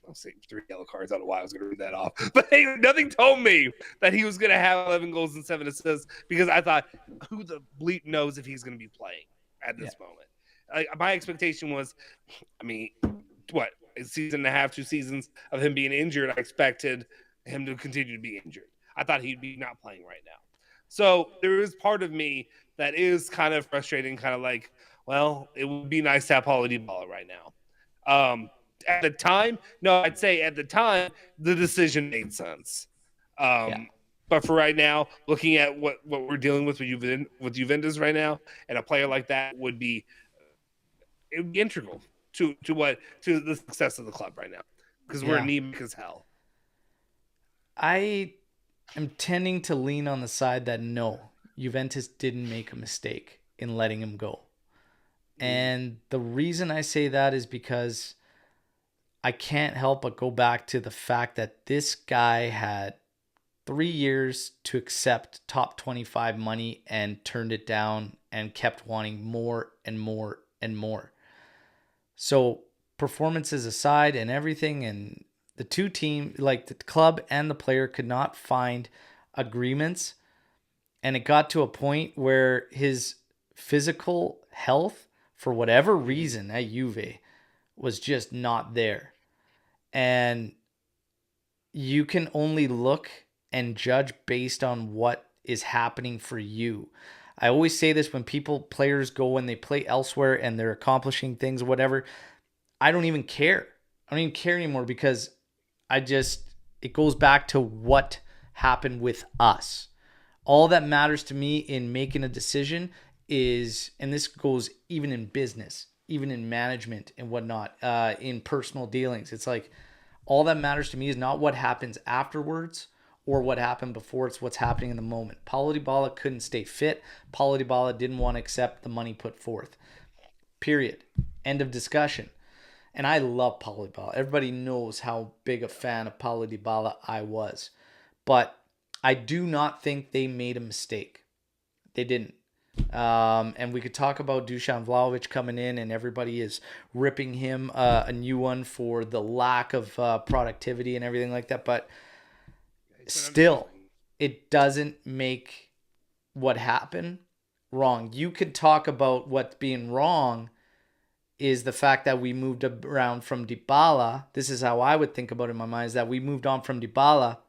I'll say 3 yellow cards. I don't know why I was going to read that off. But hey, nothing told me that he was going to have 11 goals and 7 assists because I thought, who the bleep knows if he's going to be playing at this moment? My expectation was, a season and a half, 2 seasons of him being injured, I expected him to continue to be injured. I thought he'd be not playing right now. So there is part of me that is kind of frustrating, kind of like, well, it would be nice to have Paulo Dybala right now. at the time, no, I'd say at the time the decision made sense. Yeah. But for right now, looking at what we're dealing with Juventus right now, and a player like that would be integral to the success of the club right now, because we're Yeah. anemic as hell. I am tending to lean on the side that no, Juventus didn't make a mistake in letting him go. And the reason I say that is because I can't help but go back to the fact that this guy had 3 years to accept top 25 money and turned it down and kept wanting more and more and more. So performances aside and everything, and the two team, like the club and the player, could not find agreements. And it got to a point where his physical health, for whatever reason at Juve, was just not there. And you can only look and judge based on what is happening for you. I always say this when players go and they play elsewhere and they're accomplishing things, whatever. I don't even care. I don't even care anymore because it goes back to what happened with us. All that matters to me in making a decision is, and this goes even in business, even in management and whatnot, in personal dealings. It's like, all that matters to me is not what happens afterwards or what happened before. It's what's happening in the moment. Paulo Dybala couldn't stay fit. Paulo Dybala didn't want to accept the money put forth. Period. End of discussion. And I love Paulo Dybala. Everybody knows how big a fan of Paulo Dybala I was. But I do not think they made a mistake. They didn't. And we could talk about Dusan Vlahovic coming in, and everybody is ripping him a new one for the lack of productivity and everything like that. But still, it doesn't make what happened wrong. You could talk about what's being wrong is the fact that we moved around from Dybala. This is how I would think about it in my mind, is that we moved on from Dybala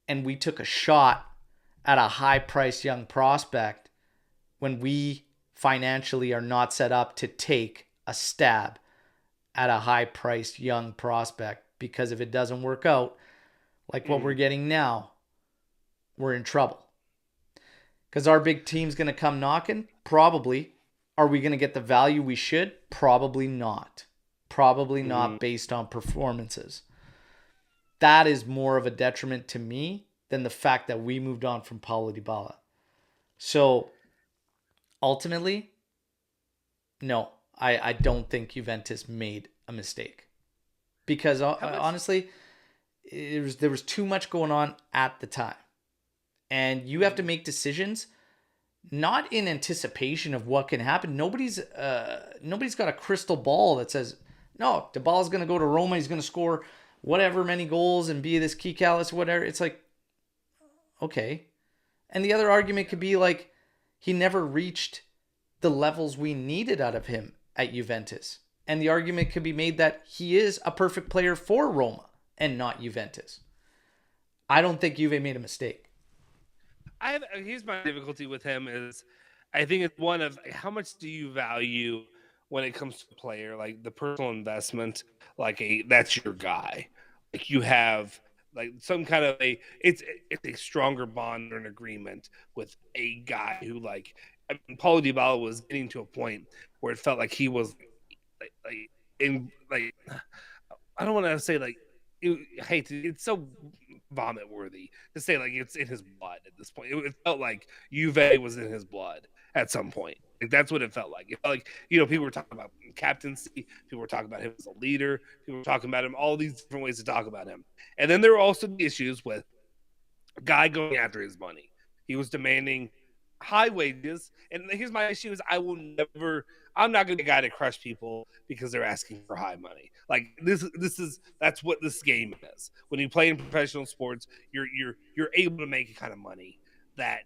and we took a shot at a high-priced young prospect when we financially are not set up to take a stab at a high-priced young prospect. Because if it doesn't work out, like what we're getting now, we're in trouble. Because our big team's going to come knocking? Probably. Are we going to get the value we should? Probably not. Probably not based on performances. That is more of a detriment to me than the fact that we moved on from Paulo Dybala. So, ultimately, no, I don't think Juventus made a mistake. Because honestly, there was too much going on at the time. And you have to make decisions not in anticipation of what can happen. Nobody's got a crystal ball that says, no, Dybala's going to go to Roma, he's going to score whatever many goals and be this key catalyst, whatever. It's like, okay. And the other argument could be like, he never reached the levels we needed out of him at Juventus. And the argument could be made that he is a perfect player for Roma and not Juventus. I don't think Juve made a mistake. Here's my difficulty with him is, I think it's one of how much do you value when it comes to a player, like the personal investment, like that's your guy. Like you have like some kind of it's a stronger bond or an agreement with a guy who Paulo Dybala was getting to a point where it felt like he was I don't want to say it's so vomit worthy to say like it's in his blood at this point. It felt like Juve was in his blood at some point. Like that's what it felt like. It felt like, people were talking about captaincy, people were talking about him as a leader, people were talking about him, all these different ways to talk about him. And then there were also the issues with a guy going after his money. He was demanding high wages. And here's my issue is I'm not going to be a guy to crush people because they're asking for high money. Like that's what this game is. When you play in professional sports, you're able to make a kind of money that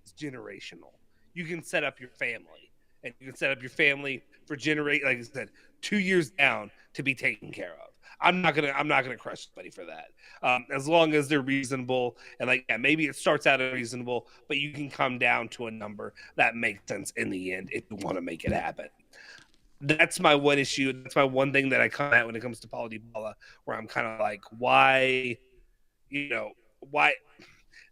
is generational. You can set up your family, and you can set up your family for like I said, 2 years down to be taken care of. I'm not gonna crush somebody for that. As long as they're reasonable and maybe it starts out unreasonable, but you can come down to a number that makes sense in the end if you want to make it happen. that's my one issue. That's my one thing that I come at when it comes to Paulo Dybala, where I'm kind of like, why, why?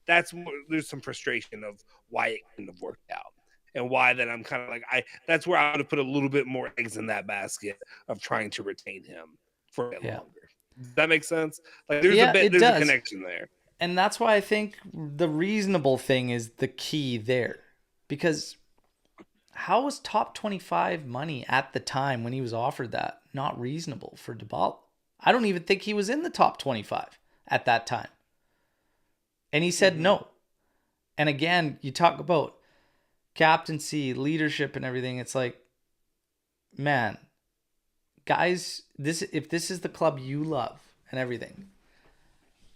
There's some frustration of why it couldn't have worked out, and why that I'm kind of like That's where I would have put a little bit more eggs in that basket of trying to retain him for a bit longer. Does that make sense? Like there's a connection there. And that's why I think the reasonable thing is the key there. Because how was top 25 money at the time when he was offered that not reasonable for Dybala? I don't even think he was in the top 25 at that time. And he said no. And again, you talk about captaincy, leadership, and everything. It's like, man, guys, if this is the club you love and everything,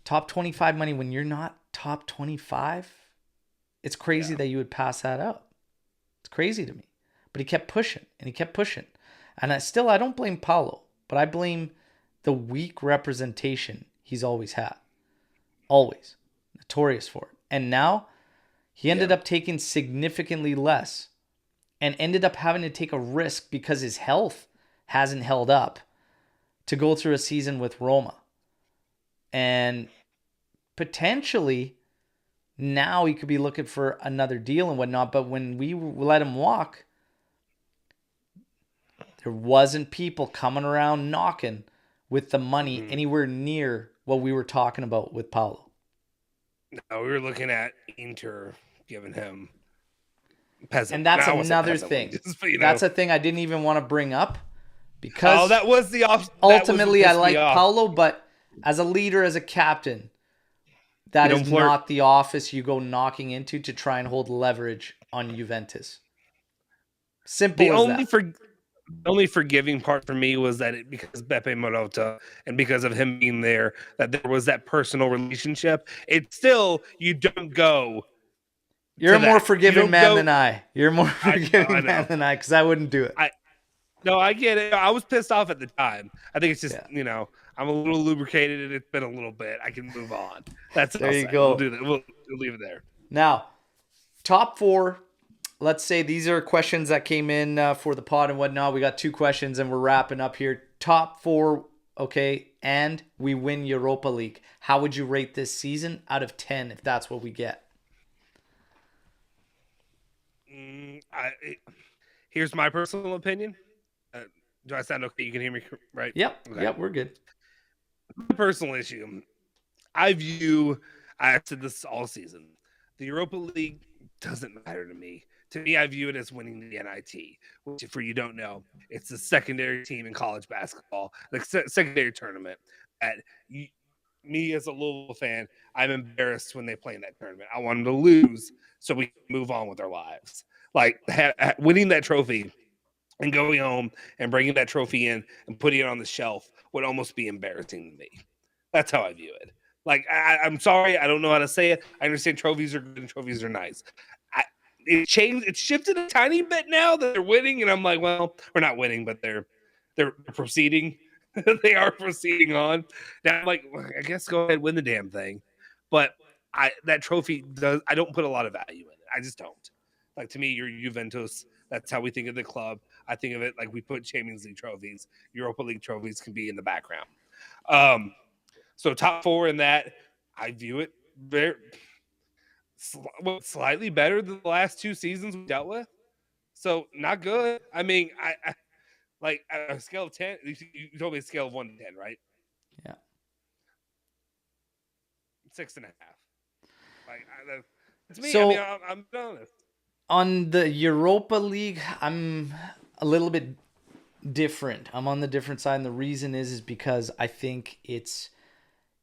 top 25 money when you're not top 25, it's crazy that you would pass that up. It's crazy to me. But he kept pushing and he kept pushing. And I don't blame Paulo, but I blame the weak representation he's always had. Always. Notorious for it. And now he ended up taking significantly less and ended up having to take a risk because his health hasn't held up to go through a season with Roma. And potentially now he could be looking for another deal and whatnot. But when we let him walk, there wasn't people coming around knocking with the money anywhere near what we were talking about with Paulo. No, we were looking at Inter giving him peasant. And that's another thing. Wages, that's a thing I didn't even want to bring up because that was the ultimately I like Paulo, but as a leader, as a captain, that is not the office you go knocking into to try and hold leverage on Juventus. Simple as that. The only forgiving part for me was that because Beppe Marotta and because of him being there, that there was that personal relationship. It's still, you don't go. You're a more forgiving man than I. You're a more forgiving man than I, because I wouldn't do it. No, I get it. I was pissed off at the time. I think it's just, I'm a little lubricated and it's been a little bit. I can move on. That's there you go. We'll do that. We'll leave it there. Now, top four. Let's say these are questions that came in for the pod and whatnot. We got 2 questions and we're wrapping up here. Top 4, okay, and we win Europa League. How would you rate this season out of 10 if that's what we get? Here's my personal opinion. Do I sound okay? You can hear me, right? Yep. Okay. Yep, we're good. My personal issue. I said this all season. The Europa League doesn't matter to me. To me, I view it as winning the NIT, which, for you don't know, it's the secondary team in college basketball, like secondary tournament. Me as a Louisville fan, I'm embarrassed when they play in that tournament. I want them to lose so we can move on with our lives. Like winning that trophy and going home and bringing that trophy in and putting it on the shelf would almost be embarrassing to me. That's how I view it. Like, I'm sorry, I don't know how to say it. I understand trophies are good and trophies are nice. It changed. It's shifted a tiny bit now that they're winning, and I'm like, well, we're not winning, but they're proceeding. They are proceeding on. Now I'm like, well, I guess go ahead, win the damn thing. But that trophy I don't put a lot of value in it. I just don't. Like, to me, you're Juventus. That's how we think of the club. I think of it like we put Champions League trophies. Europa League trophies can be in the background. So top 4 in that, I view it very slightly better than the last 2 seasons we dealt with. So not good. I mean, I like a scale of 10. You told me a scale of 1 to 10, right? Yeah. 6.5. Like it's me. So, I mean, I'm honest. On the Europa League, I'm a little bit different. I'm on the different side, and the reason is because I think it's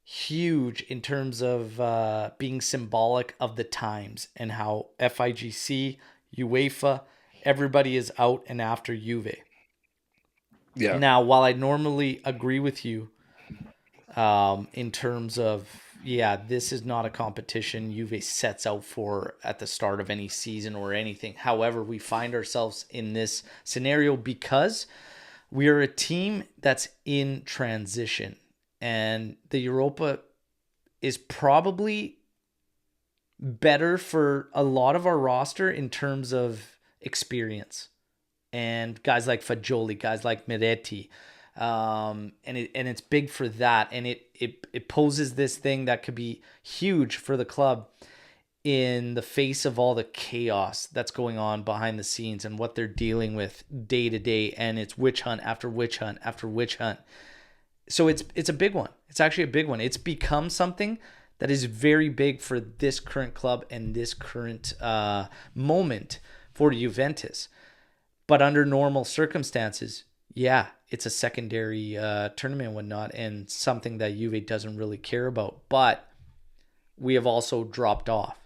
huge in terms of being symbolic of the times and how FIGC, UEFA, everybody is out and after Juve. Yeah. Now, while I normally agree with you in terms of, this is not a competition Juve sets out for at the start of any season or anything. However, we find ourselves in this scenario because we are a team that's in transition. And the Europa is probably better for a lot of our roster in terms of experience. and guys like Fagioli, guys like Miretti. And it's big for that. And it poses this thing that could be huge for the club in the face of all the chaos that's going on behind the scenes and what they're dealing with day to day. And it's witch hunt after witch hunt after witch hunt. So it's a big one. It's actually a big one. It's become something that is very big for this current club and this current moment for Juventus. But under normal circumstances, yeah, it's a secondary tournament and whatnot, and something that Juve doesn't really care about. But we have also dropped off.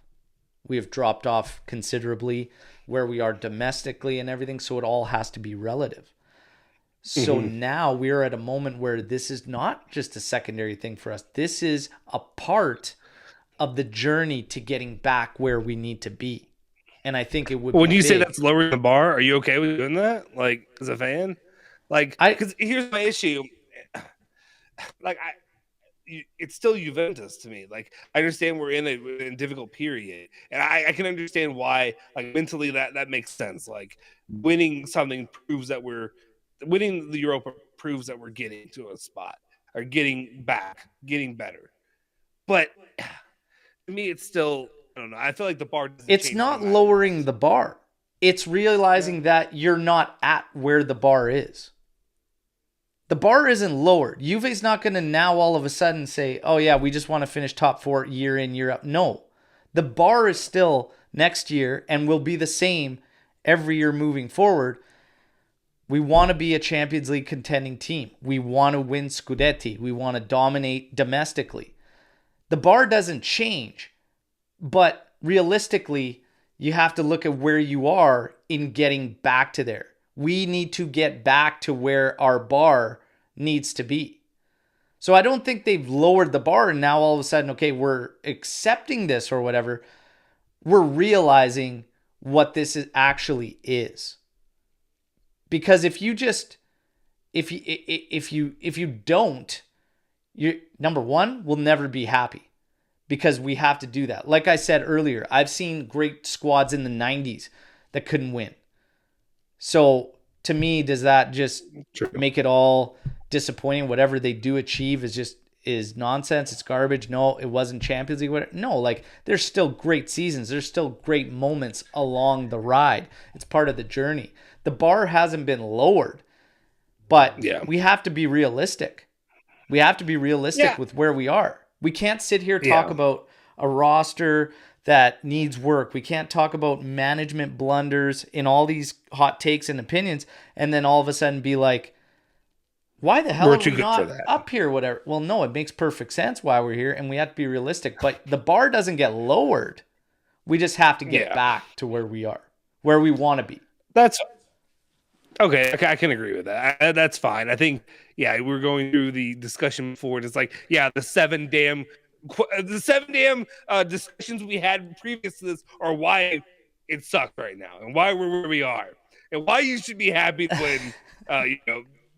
We have dropped off considerably where we are domestically and everything, so it all has to be relative. So now we're at a moment where this is not just a secondary thing for us. This is a part of the journey to getting back where we need to be. And I think it would When be you say big. that's lowering the bar, are you okay with doing that? Like, as a fan? Like, because here's my issue. Like, it's still Juventus to me. Like, I understand we're in a difficult period, and I can understand why. Like, mentally, that makes sense. Like, winning something proves that winning the Europa proves that we're getting to a spot or getting back, getting better. But to me, it's still, I don't know. I feel like the bar doesn't It's change not no matter lowering what. the bar. It's realizing that you're not at where the bar is. The bar isn't lowered. Juve's not going to now all of a sudden say, oh yeah, we just want to finish top 4 year in, year out. No. The bar is still next year and will be the same every year moving forward. We want to be a Champions League contending team. We want to win Scudetti. We want to dominate domestically. The bar doesn't change, but realistically, you have to look at where you are in getting back to there. We need to get back to where our bar needs to be. So I don't think they've lowered the bar and now all of a sudden, okay, we're accepting this or whatever. We're realizing what this actually is. Because if you don't, you number one, will never be happy because we have to do that. Like I said earlier, I've seen great squads in the 90s that couldn't win. So to me, does that just make it all disappointing? Whatever they do achieve is nonsense. It's garbage. No, it wasn't Champions League. Whatever. No, like there's still great seasons. There's still great moments along the ride. It's part of the journey. The bar hasn't been lowered, but we have to be realistic. We have to be realistic with where we are. We can't sit here talk about a roster that needs work. We can't talk about management blunders in all these hot takes and opinions and then all of a sudden be like, why the hell are we not up here? Whatever. Well, no, it makes perfect sense why we're here and we have to be realistic. But the bar doesn't get lowered. We just have to get back to where we are, where we want to be. That's okay. I can agree with that. That's fine. I think, we're going through the discussion before. It's like, the seven damn discussions we had previous to this are why it sucks right now and why we're where we are and why you should be happy to win, the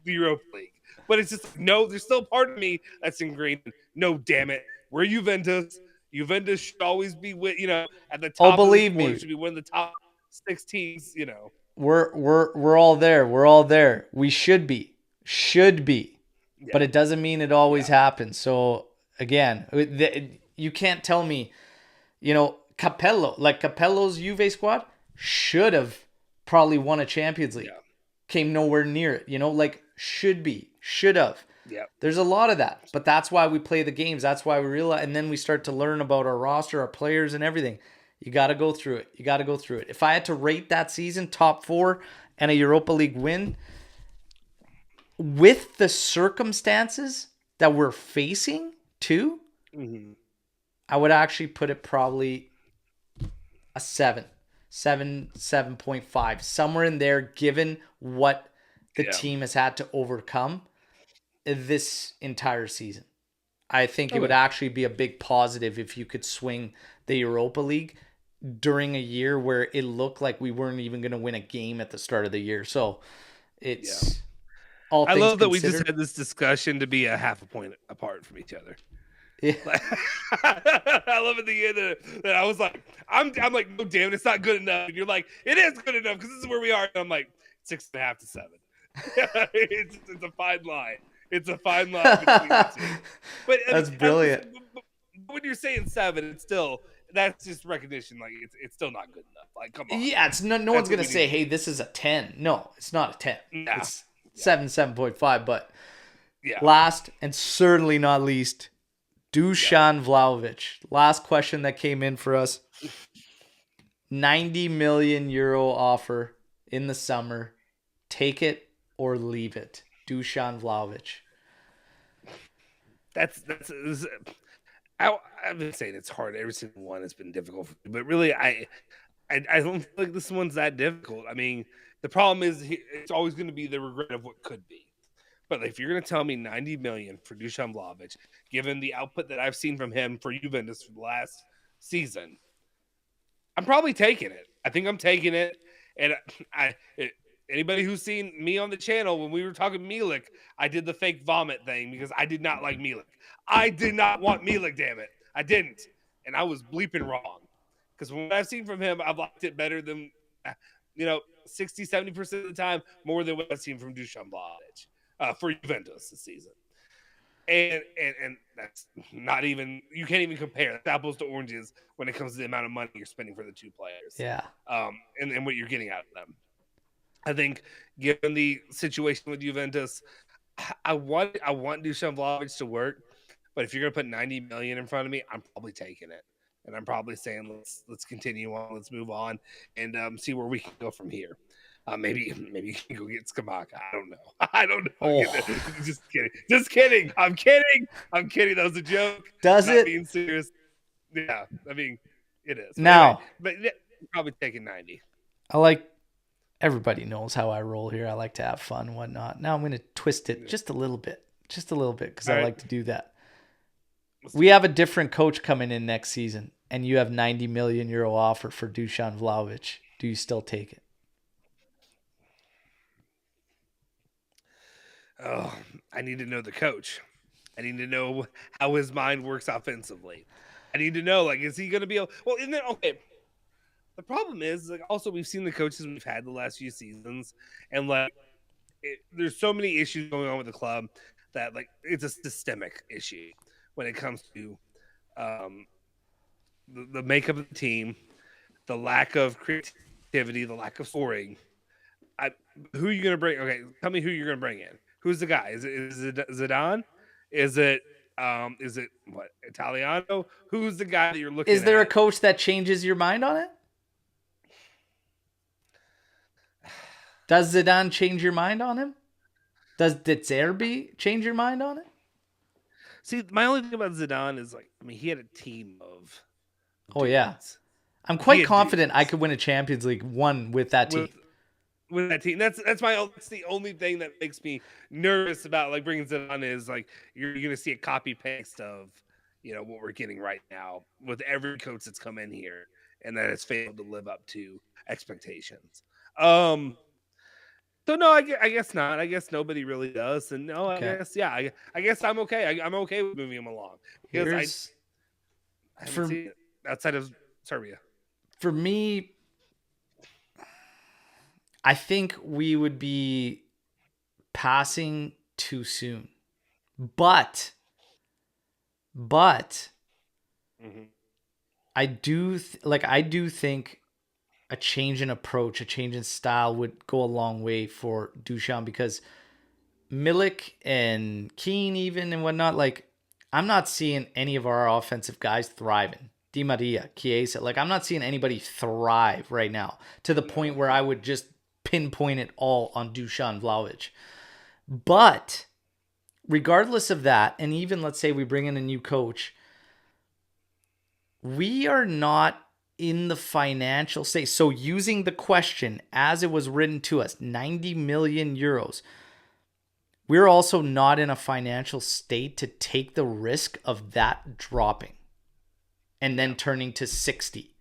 Europa League. But it's just no. There's still part of me that's ingrained. No, damn it, we're Juventus. Juventus should always be at the top. Oh, believe me, should be one of the top 6 teams. We're all there. We're all there. We should be, but it doesn't mean it always happens. So again, you can't tell me, Capello's Juve squad should have probably won a Champions League. Yeah. Came nowhere near it. Should have. Yeah. There's a lot of that, but that's why we play the games. That's why we realize, and then we start to learn about our roster, our players, and everything. You got to go through it. If I had to rate that season top 4 and a Europa League win with the circumstances that we're facing too, I would actually put it probably a 7.5, somewhere in there, given what the team has had to overcome this entire season. I think it would actually be a big positive if you could swing the Europa League during a year where it looked like we weren't even going to win a game at the start of the year. So it's all. I love that we just had this discussion to be a half a point apart from each other. Yeah. I love at the end that I was like, I'm like, no, damn it, it's not good enough. And you're like, it is good enough because this is where we are. And I'm like, 6.5 to 7. it's a fine line. It's a fine line between the two. But That's brilliant. But when you're saying 7, it's still that's just recognition. Like it's still not good enough. Like come on. Yeah, it's no one's gonna say, "Hey, this is a 10." No, it's not a 10. Nah. It's 7.5. But Yeah. last and certainly not least, Dusan Vlahovic. Last question that came in for us: 90 million euro offer in the summer. Take it or leave it. Dusan Vlahovic. I've been saying it's hard. Every single one has been difficult, but really, I don't feel like this one's that difficult. I mean, the problem is it's always going to be the regret of what could be. But if you're going to tell me 90 million for Dusan Vlahovic, given the output that I've seen from him for Juventus for the last season, I'm probably taking it. I think I'm taking it, and anybody who's seen me on the channel when we were talking Milik, I did the fake vomit thing because I did not like Milik. I did not want Milik, damn it. I didn't. And I was bleeping wrong. Because what I've seen from him, I've liked it better than, 60, 70% of the time, more than what I've seen from Dusan Vlahovic for Juventus this season. And that's not even, you can't even compare. That's apples to oranges when it comes to the amount of money you're spending for the two players. Yeah. And what you're getting out of them. I think, given the situation with Juventus, I want Dusan Vlahovic to work, but if you're going to put 90 million in front of me, I'm probably taking it, and I'm probably saying let's continue on, let's move on, and see where we can go from here. Maybe you can go get Skamaka. I don't know. Oh. Just kidding. I'm kidding. That was a joke. Does it? Being serious. Yeah, I mean, it is. Now, but yeah, probably taking 90. Everybody knows how I roll here. I like to have fun and whatnot. Now I'm going to twist it just a little bit, because I like to do that. We have a different coach coming in next season, and you have 90 million euro offer for Dusan Vlahovic. Do you still take it? Oh, I need to know the coach. I need to know how his mind works offensively. I need to know, is he going to be able... Well, isn't it... Okay. The problem is, also we've seen the coaches we've had the last few seasons, and there's so many issues going on with the club that it's a systemic issue when it comes to the makeup of the team, the lack of creativity, the lack of scoring. Who are you going to bring? Okay, tell me who you're going to bring in. Who's the guy? Is it Zidane? Is it what, Italiano? Who's the guy that you're looking at? Is there a coach that changes your mind on it? Does Zidane change your mind on him? Does De Zerbi change your mind on it? See, my only thing about Zidane is he had a team of dudes. Yeah. I'm quite confident I could win a Champions League one with that team. With that team. That's the only thing that makes me nervous about bringing Zidane is you're going to see a copy paste of what we're getting right now with every coach that's come in here, and that has failed to live up to expectations. So no, I guess not. I guess nobody really does. And no, okay. I guess I'm okay. I'm okay with moving him along because I haven't seen it outside of Serbia. For me, I think we would be passing too soon. But I do think a change in approach, a change in style would go a long way for Dusan, because Milik and Keane even and whatnot, I'm not seeing any of our offensive guys thriving. Di Maria, Chiesa, I'm not seeing anybody thrive right now to the point where I would just pinpoint it all on Dusan Vlahovic. But regardless of that, and even let's say we bring in a new coach, we are not in the financial state. So using the question as it was written to us, 90 million euros, we're also not in a financial state to take the risk of that dropping and then turning to 60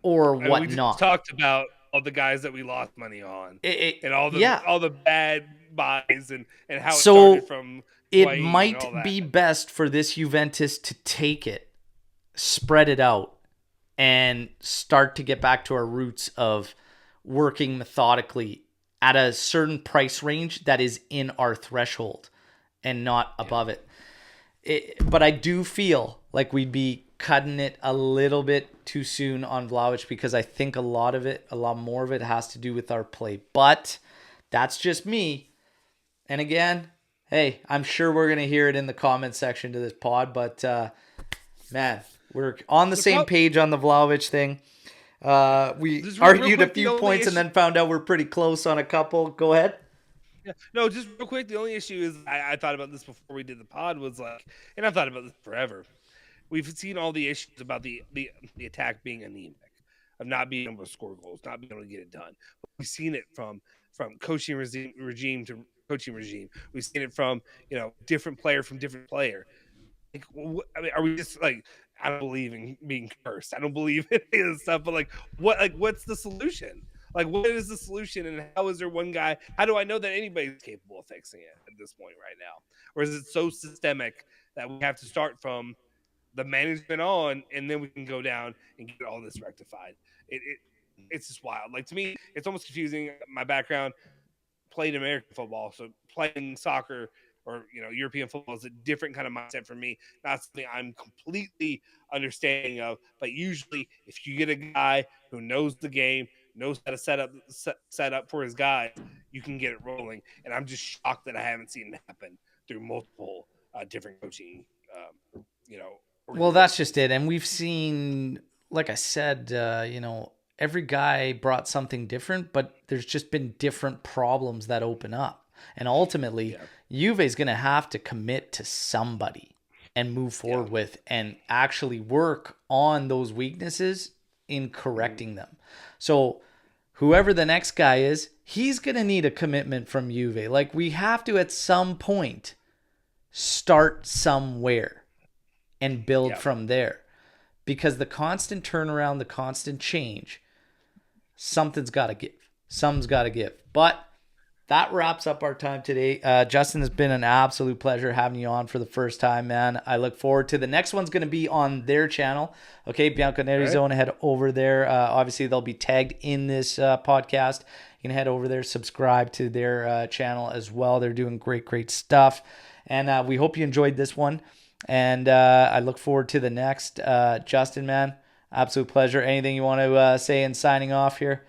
or whatnot. We just talked about all the guys that we lost money on and all the bad buys and how it started from it might be best for this Juventus to take it, spread it out, and start to get back to our roots of working methodically at a certain price range that is in our threshold and not above it. But I do feel like we'd be cutting it a little bit too soon on Vlahovic, because I think a lot more of it has to do with our play. But that's just me. And again, hey, I'm sure we're going to hear it in the comment section to this pod, but man, we're on the same page on the Vlahovic thing. We argued a few points and then found out we're pretty close on a couple. Go ahead. Yeah. No, just real quick. The only issue is I thought about this before we did the pod, was like, and I've thought about this forever. We've seen all the issues about the attack being anemic, of not being able to score goals, not being able to get it done. But we've seen it from coaching regime to coaching regime. We've seen it from, different player from different player. Like, I mean, are we just like, I don't believe in being cursed. I don't believe in any of this stuff. But what's the solution? Like, what is the solution, and how is there one guy? How do I know that anybody's capable of fixing it at this point right now? Or is it so systemic that we have to start from the management on, and then we can go down and get all this rectified? It's just wild. Like, to me, it's almost confusing. My background, played American football, so playing soccer or European football is a different kind of mindset for me. Not something I'm completely understanding of, but usually if you get a guy who knows the game, knows how to set up for his guys, you can get it rolling. And I'm just shocked that I haven't seen it happen through multiple different coaching. Well, that's just it. And we've seen, like I said, every guy brought something different, but there's just been different problems that open up. And ultimately, Juve is going to have to commit to somebody and move forward with, and actually work on those weaknesses in correcting them. So whoever the next guy is, he's going to need a commitment from Juve. Like, we have to, at some point, start somewhere and build from there. Because the constant turnaround, the constant change, something's got to give. Something's got to give. But that wraps up our time today. Justin, it's been an absolute pleasure having you on for the first time, man. I look forward to the next one's going to be on their channel. Okay, Bianconeri Zone, head over there. Obviously, they'll be tagged in this podcast. You can head over there, subscribe to their channel as well. They're doing great stuff. And we hope you enjoyed this one. And I look forward to the next. Justin, man, absolute pleasure. Anything you want to say in signing off here?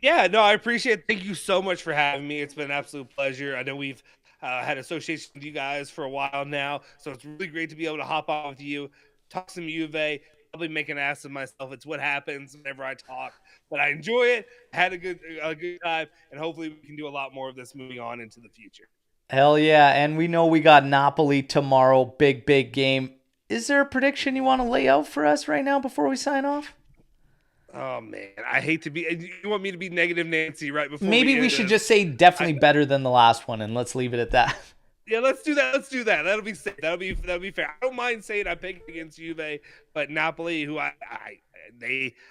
Yeah, no, I appreciate it. Thank you so much for having me. It's been an absolute pleasure. I know we've had association with you guys for a while now, so it's really great to be able to hop on with you, talk some Juve, probably make an ass of myself. It's what happens whenever I talk, but I enjoy it. Had a good time, and hopefully we can do a lot more of this moving on into the future. Hell yeah, and we know we got Napoli tomorrow. Big game. Is there a prediction you want to lay out for us right now before we sign off? Oh, man, I hate to be – you want me to be negative Nancy right before Maybe we should just say definitely better than the last one, and let's leave it at that. Yeah, let's do that. That'll be safe. That'll be fair. I don't mind saying I picked against Juve, but Napoli, who I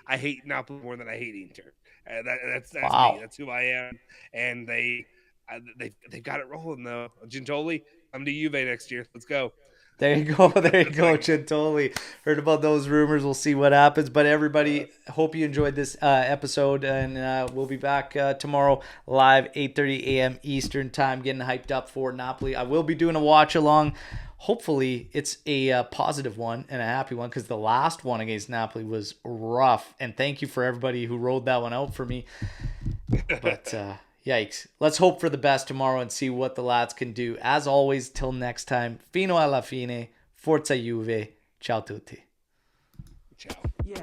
hate Napoli more than I hate Inter. That's wow. Me. That's who I am. And they got it rolling, though. Gentoli, I'm to Juve next year. Let's go. There you go, Gentoli. Heard about those rumors. We'll see what happens. But everybody, hope you enjoyed this episode, and we'll be back tomorrow live, 8:30 a.m. Eastern time, getting hyped up for Napoli. I will be doing a watch along. Hopefully, it's a positive one and a happy one, because the last one against Napoli was rough. And thank you for everybody who rode that one out for me. But yikes. Let's hope for the best tomorrow and see what the lads can do. As always, till next time, fino alla fine, forza Juve, ciao tutti. Ciao. Yeah.